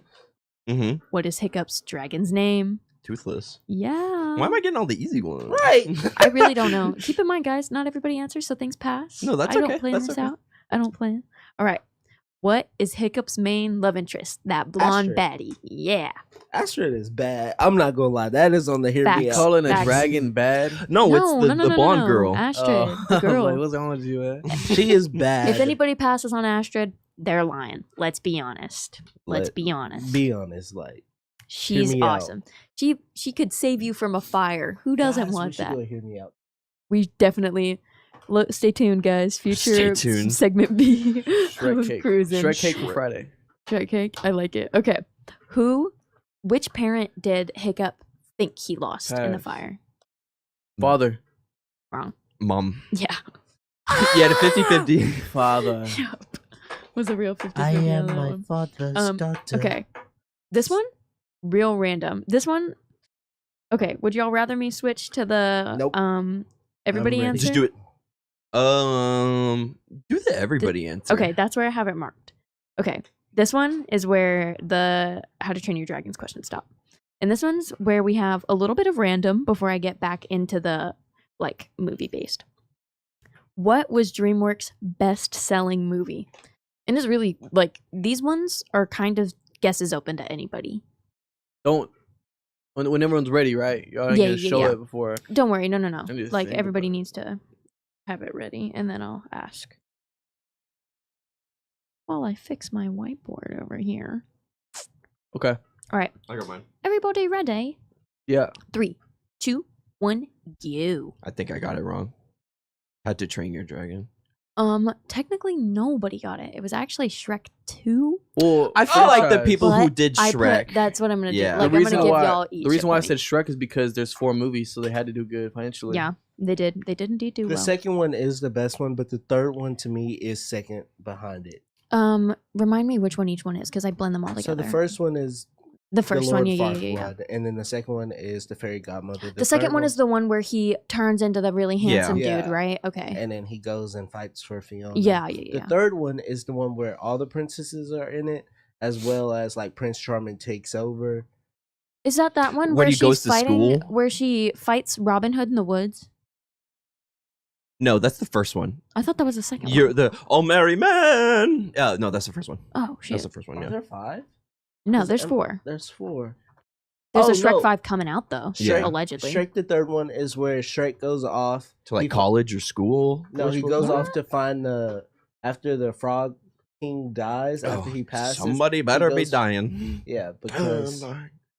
Mm-hmm. What is Hiccup's dragon's name? Toothless. Yeah. Why am I getting all the easy ones? Right. I really don't know. Keep in mind, guys, not everybody answers, so things pass. No, that's I okay. don't plan That's this okay. out. I don't plan. All right. What is Hiccup's main love interest? That blonde Astrid. baddie. Yeah. Astrid is bad. I'm not gonna lie. That is on the hear me Facts. out. Calling a Facts. dragon bad. No, it's the blonde girl. Astrid, Oh, the I was girl. like, what's wrong with you, man? She is bad. If anybody passes on Astrid, they're lying. Let's be honest. Let's Let- be honest. be honest, like She's me out. awesome. She could save you from a fire. Who doesn't guys, we want should that? go hear me out. We definitely stay tuned, guys. Future Stay tuned. segment B Shrek of cake. Cruisin. Shrek cake for Friday. Shrek cake. I like it. Okay. Which parent did Hiccup think he lost in the Pass. fire? Father. Wrong. Mom. Yeah. Yeah, the 50-50. Father. Yep. Was a real 50-50 on that one. father's daughter. Okay. This one, real random. This one, okay. Would y'all rather me switch to the Nope. everybody ready. answer? Just do it. Do the everybody answer. Okay, that's where I have it marked. Okay. This one is where the How to Train Your Dragons questions stop. And this one's where we have a little bit of random before I get back into the like movie based. What was DreamWorks' best-selling movie? And it's really like these ones are kind of guesses open to anybody. Don't. When everyone's ready, right? Y'all Yeah, gonna yeah, show yeah. it before. Don't worry, no. I need to Like think everybody about it. needs to have it ready, and then I'll ask. While I fix my whiteboard over here. Okay. All right, I got mine. everybody ready? Yeah. 3, 2, 1, go. I think I got it wrong. Had to train your dragon. Technically nobody got it. It was actually Shrek 2. Well, I feel like the franchise. people who But did I Shrek. put, that's what I'm gonna Yeah. do. Like the I'm reason gonna give why y'all each. the reason why I a said point. Shrek is because there's 4 movies, so they had to do good financially. Yeah, they did. They did indeed do The well. second one is the best one, but the third one to me is second behind it. Remind me which one each one is because I blend them all So together. the first one is the first the one, Lord yeah. Farquaad, and then the second one is the Fairy Godmother. The second third one is the one where he turns into the really Yeah. handsome Yeah. dude, right? Okay. and then he goes and fights for Fiona. Yeah. The third one is the one where all the princesses are in it, as well as like Prince Charming takes over. Is that one When where he she's goes to fighting, school? where she fights Robin Hood in the woods? No, that's the first one. I thought that was the second You're one. the Oh Merry Man. No, that's the first one. Oh That's shit! the first one. Are Yeah. there 5? No, is there's it- 4. There's 4. There's Oh, a Shrek no. 5 coming out though, Yeah. allegedly. Shrek the third one is where Shrek goes off. To like He- college or school. No, he goes off to find the after the Frog King dies after he passes. Somebody better be goes- dying. Yeah, because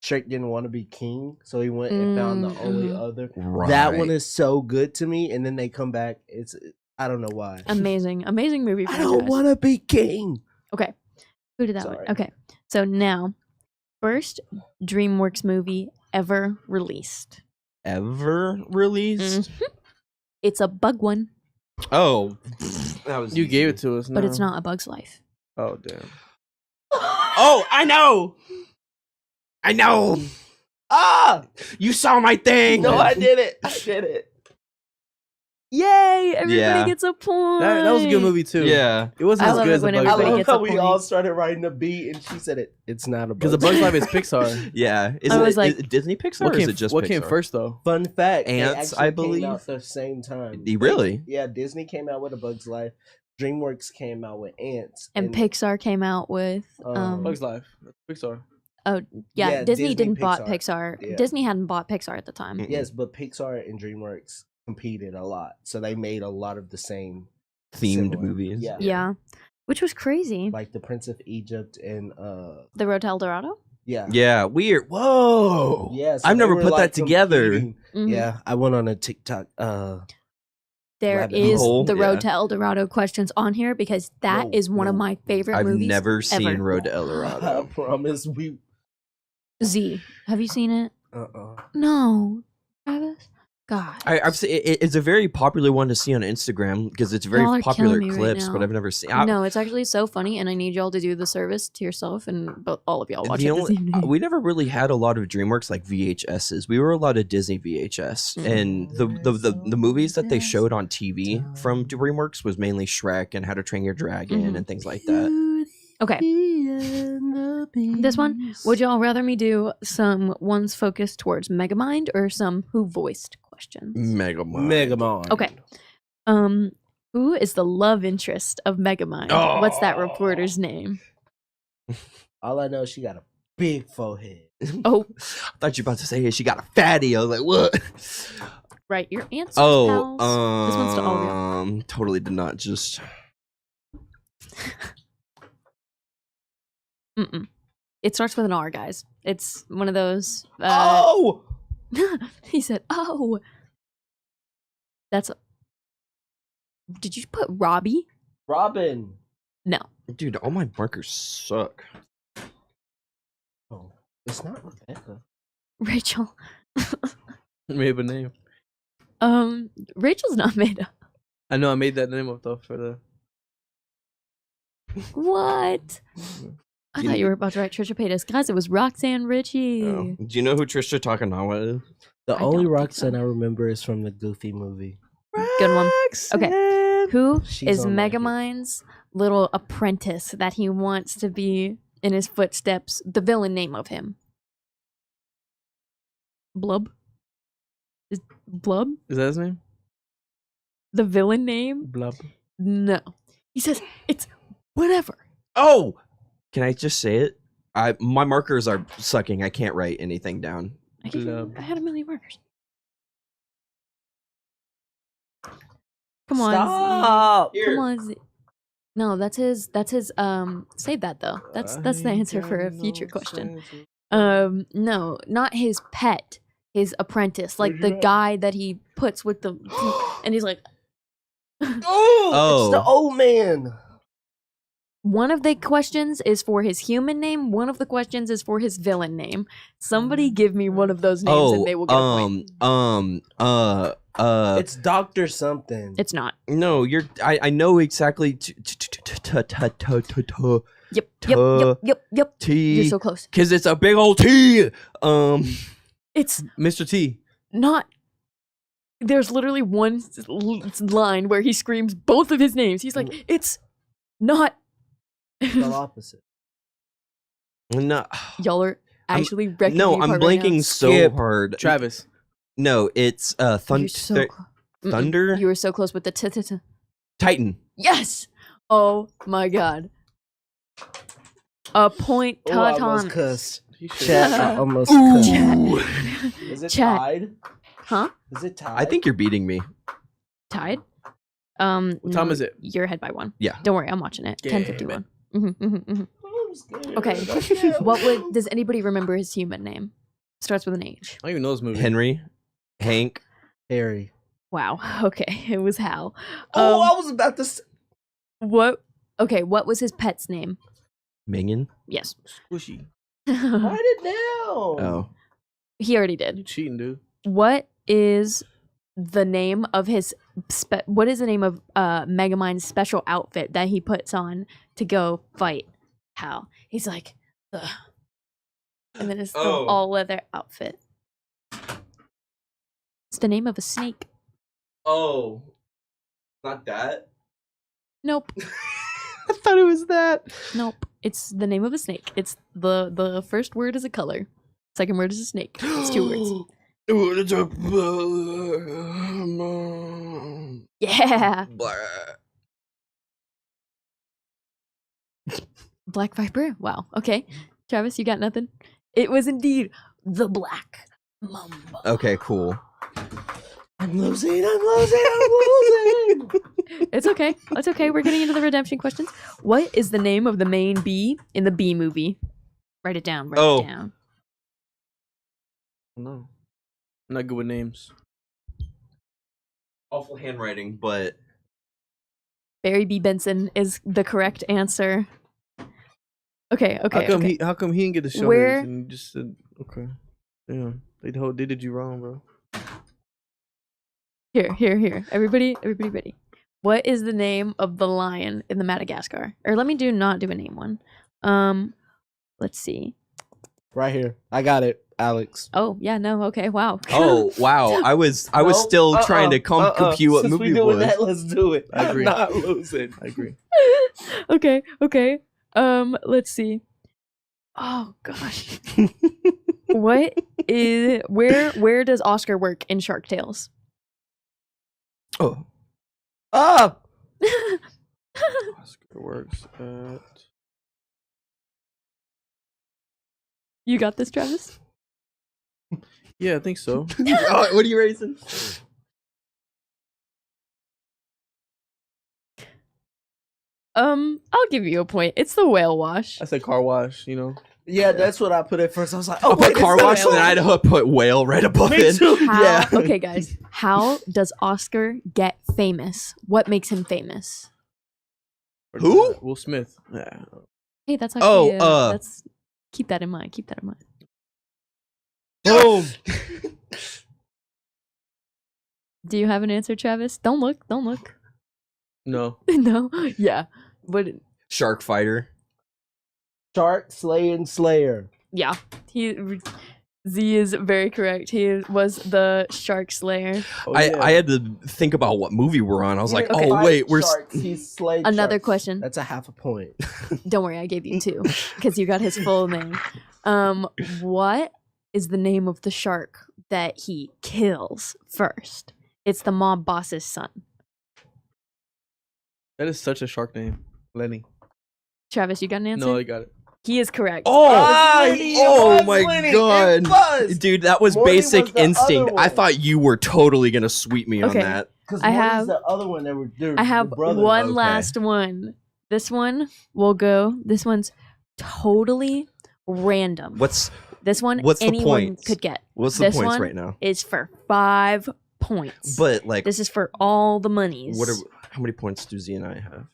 Shrek didn't want to be king, so he went and found the only Mhm. other. Right. That one is so good to me, and then they come back. It's I don't know why. Amazing movie. I don't franchise. want to be king. Okay, who did that one? Sorry. Okay, so now, first DreamWorks movie ever released. ever released. Mhm. It's a bug one. Oh, that was You easy. gave it to us, but it's now. not A Bug's Life. Oh damn. Oh, I know. I know. Ah! You saw my thing. No, I did it. I did it. Yay! Everybody Yeah. gets a point. That was a good movie too. Yeah. It wasn't I as love good it as A when Bug's I everybody love Life. gets a how we point. all started writing the beat, and she said it. It's not a Because A Bug's Life is Pixar. Yeah. Is I was it like- Disney Pixar What or came, is it just what Pixar? came first though? Fun fact: they Ants, actually I came believe. out the same time. Really? Yeah, Disney came out with A Bug's Life. DreamWorks came out with Ants, And Pixar came out with Bug's Life. Pixar. yeah, Yeah, Disney Disney, didn't bought Pixar. Pixar. Yeah. Disney hadn't bought Pixar at the time. Mm. Yes, but Pixar and DreamWorks competed a lot, so they made a lot of the same Themed similar. movies. Yeah. Yeah. Which was crazy. like the Prince of Egypt and The Road to El Dorado? yeah. Yeah. Weird. Whoa. Yeah, so I've they never were, put like, that together. competing. Mhm. Yeah, I went on a TikTok. There Rabbit is hole. the Road Yeah. to El Dorado questions on here because that is No, one of no. my favorite I've movies. never seen ever. Road to El I Dorado. promise we. Z. Have you seen it? Uh-uh. No. Travis? God. I've seen it's a very popular one to see on Instagram because it's very Y'all are popular killing me right clips, but now. I've never seen. No, it's actually so funny, and I need y'all to do the service to yourself and all of y'all watch the it only, this evening. we never really had a lot of DreamWorks like VHSs. We were a lot of Disney VHS, and the movies that they showed on TV from DreamWorks was mainly Shrek and How to Train Your Dragon Mhm. and things like that. Okay. This one, would y'all rather me do some ones focused towards Megamind or some who voiced questions? Megamon. Okay. Who is the love interest of Megamind? What's that reporter's name? All I know is she got a big forehead. Oh, I thought you were about to say she got a fatty. I was like, what? right. Your answer. Oh, This one's to all of y'all. totally did not just. Mm-mm. It starts with an R, guys. It's one of those. Oh, He said, "Oh, that's." Did you put Robbie? Robin. No. dude, all my markers suck. Oh, it's not Rebecca. Rachel. Made up a name. Rachel's not made up. I know I made that name up though for the. What? I thought you were about to write Trisha Paytas. Guys, it was Roxanne Ritchie. Oh. Do you know who Trisha Takanawa is? The I only don't think Roxanne so. I remember is from the Goofy movie. Good one. Okay. Who She's is on my hit. Megamind's little apprentice that he wants to be in his footsteps? The villain name of him. Blub? Is Blub Is that his name? the villain name? Blub. No. He says it's whatever. Oh, can I just say it? My markers are sucking. I can't write anything down. Blub. I had a million markers. Come on. Z. Stop. Come on. Z. No, that's his save that though. That's the answer for a future question. No, not his pet, his apprentice, like the guy that he puts with the and he's like Oh, it's the old man. one of the questions is for his human name, one of the questions is for his villain name. Somebody give me one of those names and they will get a point. It's Doctor something. It's not. No, you're. I know exactly. Yep. Yep. T. You're so close. Cause it's a big old T. It's Mr. T. not. There's literally one line where he screams both of his names. He's like, it's not. the opposite. No, Y'all are actually wrecking no, me I'm apart right now. blanking so Skip. hard. Travis. No, it's You're Thunder. so close. Thunder? You were so close with the t. Titan. Yes. Oh my god. A point, Oh, I almost Tauntaun. cussed. He should- Chat, I almost Ooh. cussed. Is it Chat. tied? Huh? Is it tied? I think you're beating me. Tied. What time is it? You're ahead by one. Yeah. Don't worry, I'm watching it. Damn 10:51. I'm scared. Okay. What would? Does anybody remember his human name? Starts with an H. I don't even know this movie. Henry, Hank. Harry. Wow. Okay, it was Hal. Oh, I was about to say. What? Okay, what was his pet's name? Minion. Yes. Squishy. Write it down. Oh. He already You did. cheating, dude. What is the name of his what is the name of Megamind's special outfit that he puts on to go fight Hal? He's like, ugh. And then it's the all leather outfit. It's the name of a snake. Oh, not that. Nope. I thought it was that. Nope. It's the name of a snake. It's the first word is a color. Second word is a snake. It's 2 words. Yeah. Black Viper? Wow. Okay. Travis, you got nothing? It was indeed the Black Mamba. Okay, cool. I'm losing. It's okay. It's okay. We're getting into the redemption questions. What is the name of the main bee in the Bee Movie? Write it down. Write it down. No. I'm not good with names. Awful handwriting, but Barry B. Benson is the correct answer. Okay. How come he didn't get to show Where- his and just said okay? Damn, they did you wrong, bro. Here. Everybody ready. What is the name of the lion in the Madagascar? Or let me not do a name one. Let's see. Right here. I got it, Alex. Oh, yeah, no, okay, wow. oh wow, I was Nope. still trying to compute what Since movie we it doing was. that, let's do it. I agree. I'm not losing. I agree. Okay. Let's see. Oh gosh. What is where does Oscar work in Shark Tales? Oh, Ah! Oscar works at. You got this, Travis? Yeah, I think so. what are you raising? I'll give you a point. It's the Whale Wash. I said car wash. You know. Yeah, that's what I put at first. I was like, I oh, put wait, car it's not wash, and then whale. I'd put whale right above Me it. too. Yeah. Okay, guys. How does Oscar get famous? What makes him famous? Who? Will Smith. Yeah. Hey, that's actually Oh, that's keep that in mind. Boom. Do you have an answer, Travis? Don't look. No. No. Yeah. But Shark fighter. Shark slaying slayer. yeah, Z is very correct. He was the Shark Slayer. Oh, I yeah. had to think about what movie we're on. I was He like, didn't oh fight wait, we're sharks. He slayed Another sharks. question. That's a half a point. Don't worry, I gave you 2 because you got his full name. What is the name of the shark that he kills first? It's the mob boss's son. That is such a shark name, Lenny. Travis, you got an answer? No, I got it. He is correct. oh my god, It was. dude, that was Morty basic was the other instinct. I one. thought you were totally gonna sweep me Okay. on that. Because I have- the other one that were I have brothers. one Okay. last one. This one will go. This one's totally random. What's This one what's the anyone points? could get. the This points one right now? is for 5 points. But like, This is for all the monies. how many points do Z and I have?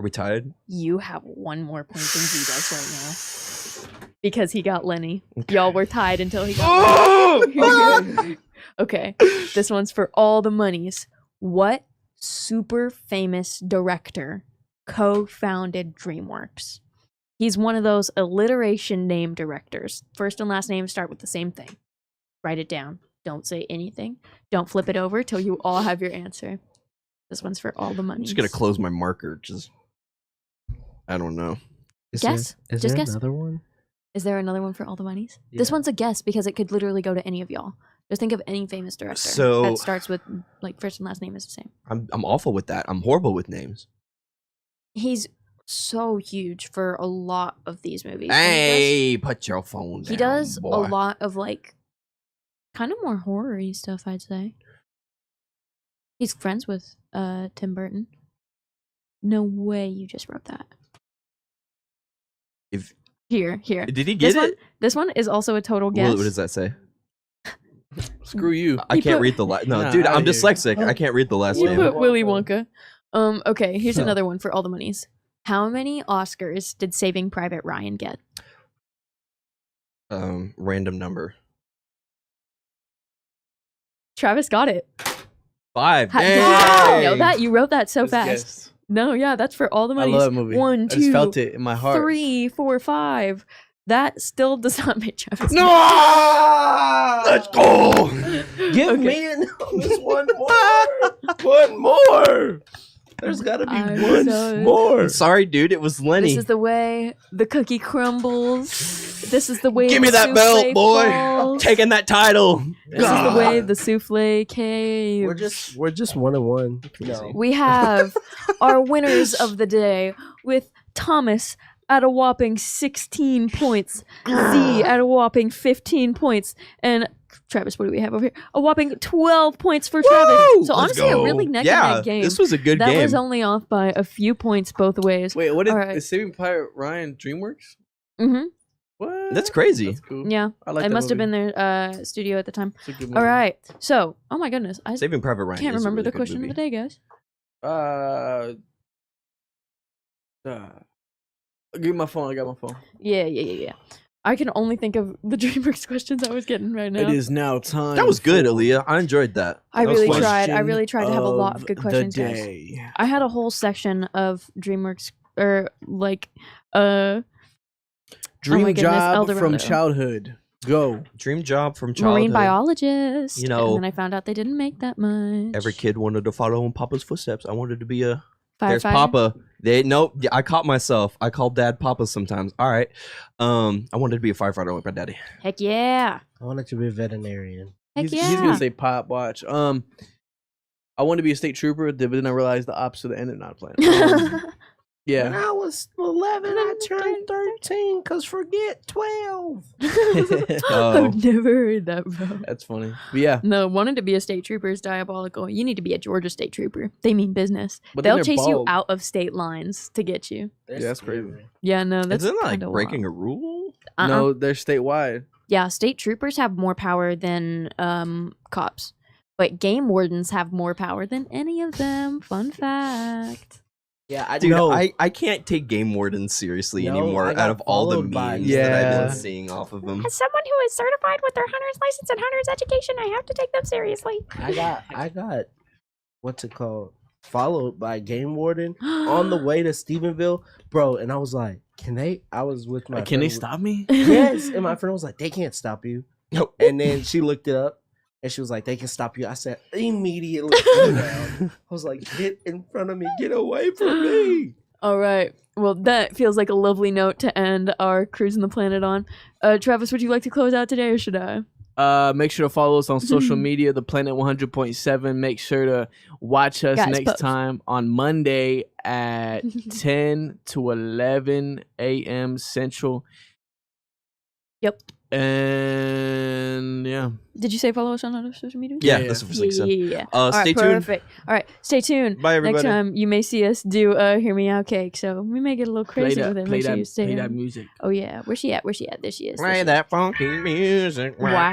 Are we tied? You have 1 more point than Z does right now. Because he got Lenny. Y'all were tied until he got Lenny. Okay. This one's for all the monies. What super famous director co-founded DreamWorks? He's one of those alliteration name directors. First and last name start with the same thing. Write it down. Don't say anything. Don't flip it over till you all have your answer. This one's for all the I'm monies. just gonna close my marker. I don't know. Guess? Is Just there guess. another one? Is there another one for all the monies? This Yeah. one's a guess because it could literally go to any of y'all. Just think of any famous director So- that starts with like first and last name is the same. I'm awful with that. I'm horrible with names. He's so huge for a lot of these movies. And Hey, put your phone down. he does boy. a lot of like kind of more horror-y stuff, I'd say. He's friends with Tim Burton. No way you just wrote that. If Here. did he This get one, it? this one is also a total guess. What does that say? Screw you. I He can't put- read the last. No, Nah, dude, I'm outta here. dyslexic. I can't read the last You name. put Willy Wonka. Wonka. Okay, here's Huh. another one for all the monies. How many Oscars did Saving Private Ryan get? Random number. Travis got it. 5. Did you know Dang. that? You wrote that so Just fast. guessed. No, yeah, that's for all the I monies. love that movie. 1, I 2, just felt it in my heart. 3, 4, 5. That still does not make Travis. No! Let's go. Give Okay. me this one more. One more. There's gotta be I'm one so- more. Sorry, dude. It was Lenny. This is the way the cookie crumbles. This is the way Give me the that belt, souffle boy. falls. Taking that title. This is the way the souffle cave. We're just 1-1. No. We have our winners of the day with Thomas at a whopping 16 points, Z at a whopping 15 points, and Travis, what do we have over here? A whopping 12 points for Travis. Woo! So Let's honestly, a go. really neck yeah, and neck game. This was a good that game. was only off by a few points both ways. Wait, what is, All right. is Saving Private Ryan DreamWorks? Mm-hmm. What? That's crazy. That's cool. Yeah, I like it that must have movie. been their studio at the time. It's a good All movie. right. So, oh my goodness, I Saving Private Ryan. can't is a remember really the good question movie. of the day, guys. Give me my phone. I got my phone. Yeah. I can only think of the DreamWorks questions I was getting right now. It is now time. That was good, for Aaliyah. I enjoyed that. I That was really fun. tried. I question really tried to have a lot of good the questions, guys. day. I had a whole section of DreamWorks or like uh Dream my goodness, job from Eldorado. childhood. Go. Dream job from childhood. marine biologist. You know- and then I found out they didn't make that much. Every kid wanted to follow in Papa's footsteps. I wanted to be a. There's Firefighter. Papa. I caught myself. I called Dad Papa sometimes. All right. I wanted to be a firefighter like my daddy. Heck yeah. I wanted to be a veterinarian. Heck He's yeah. gonna say pop watch. I want to be a state trooper, but then I realized the opposite ended up not playing. When Yeah. I was 11, I turned 13. Cause forget 12. Oh. I've never heard that, bro. That's funny. But yeah. No, wanting to be a state trooper is diabolical. You need to be a Georgia state trooper. They mean business. But then They'll they're chase you bald. out of state lines to get you. They're Yeah, that's crazy. scary. Yeah, no, that's Isn't that like kinda breaking wild. a rule? No, they're statewide. Yeah, state troopers have more power than cops. But game wardens have more power than any of them. Fun fact. Yeah, I Dude, know. I can't take game wardens seriously No, anymore I got out of all the followed by- memes that I've Yeah. been seeing off of them. As someone who is certified with their hunter's license and hunter's education, I have to take them seriously. I got what's it called? Followed by a game warden on the way to Stephenville, bro. And I was like, can they? I was with my. Can they friend- stop me? Yes, and my friend was like, they can't stop you. Nope. And then she looked it up, and she was like, they can stop you. I said immediately. I was like, get in front of me, get away from me. All right. Well, that feels like a lovely note to end our Cruising the Planet on. Travis, would you like to close out today or should I? Make sure to follow us on social media, the Planet 100.7. Make sure to watch us Guys, next post. time on Monday at 10 to 11 a.m. Central. Yep. And yeah. Did you say follow us on other social media? Yeah, Yeah, that's the first Yeah, thing I said. All right, Stay tuned. perfect. All right, stay tuned. Bye, everybody. Next time you may see us do Hear Me Out Cake, so we may get a little crazy with it. Make sure you stay play that tuned. music. Oh yeah, where's she at? There she is. There Play she is. that funky music. Wow.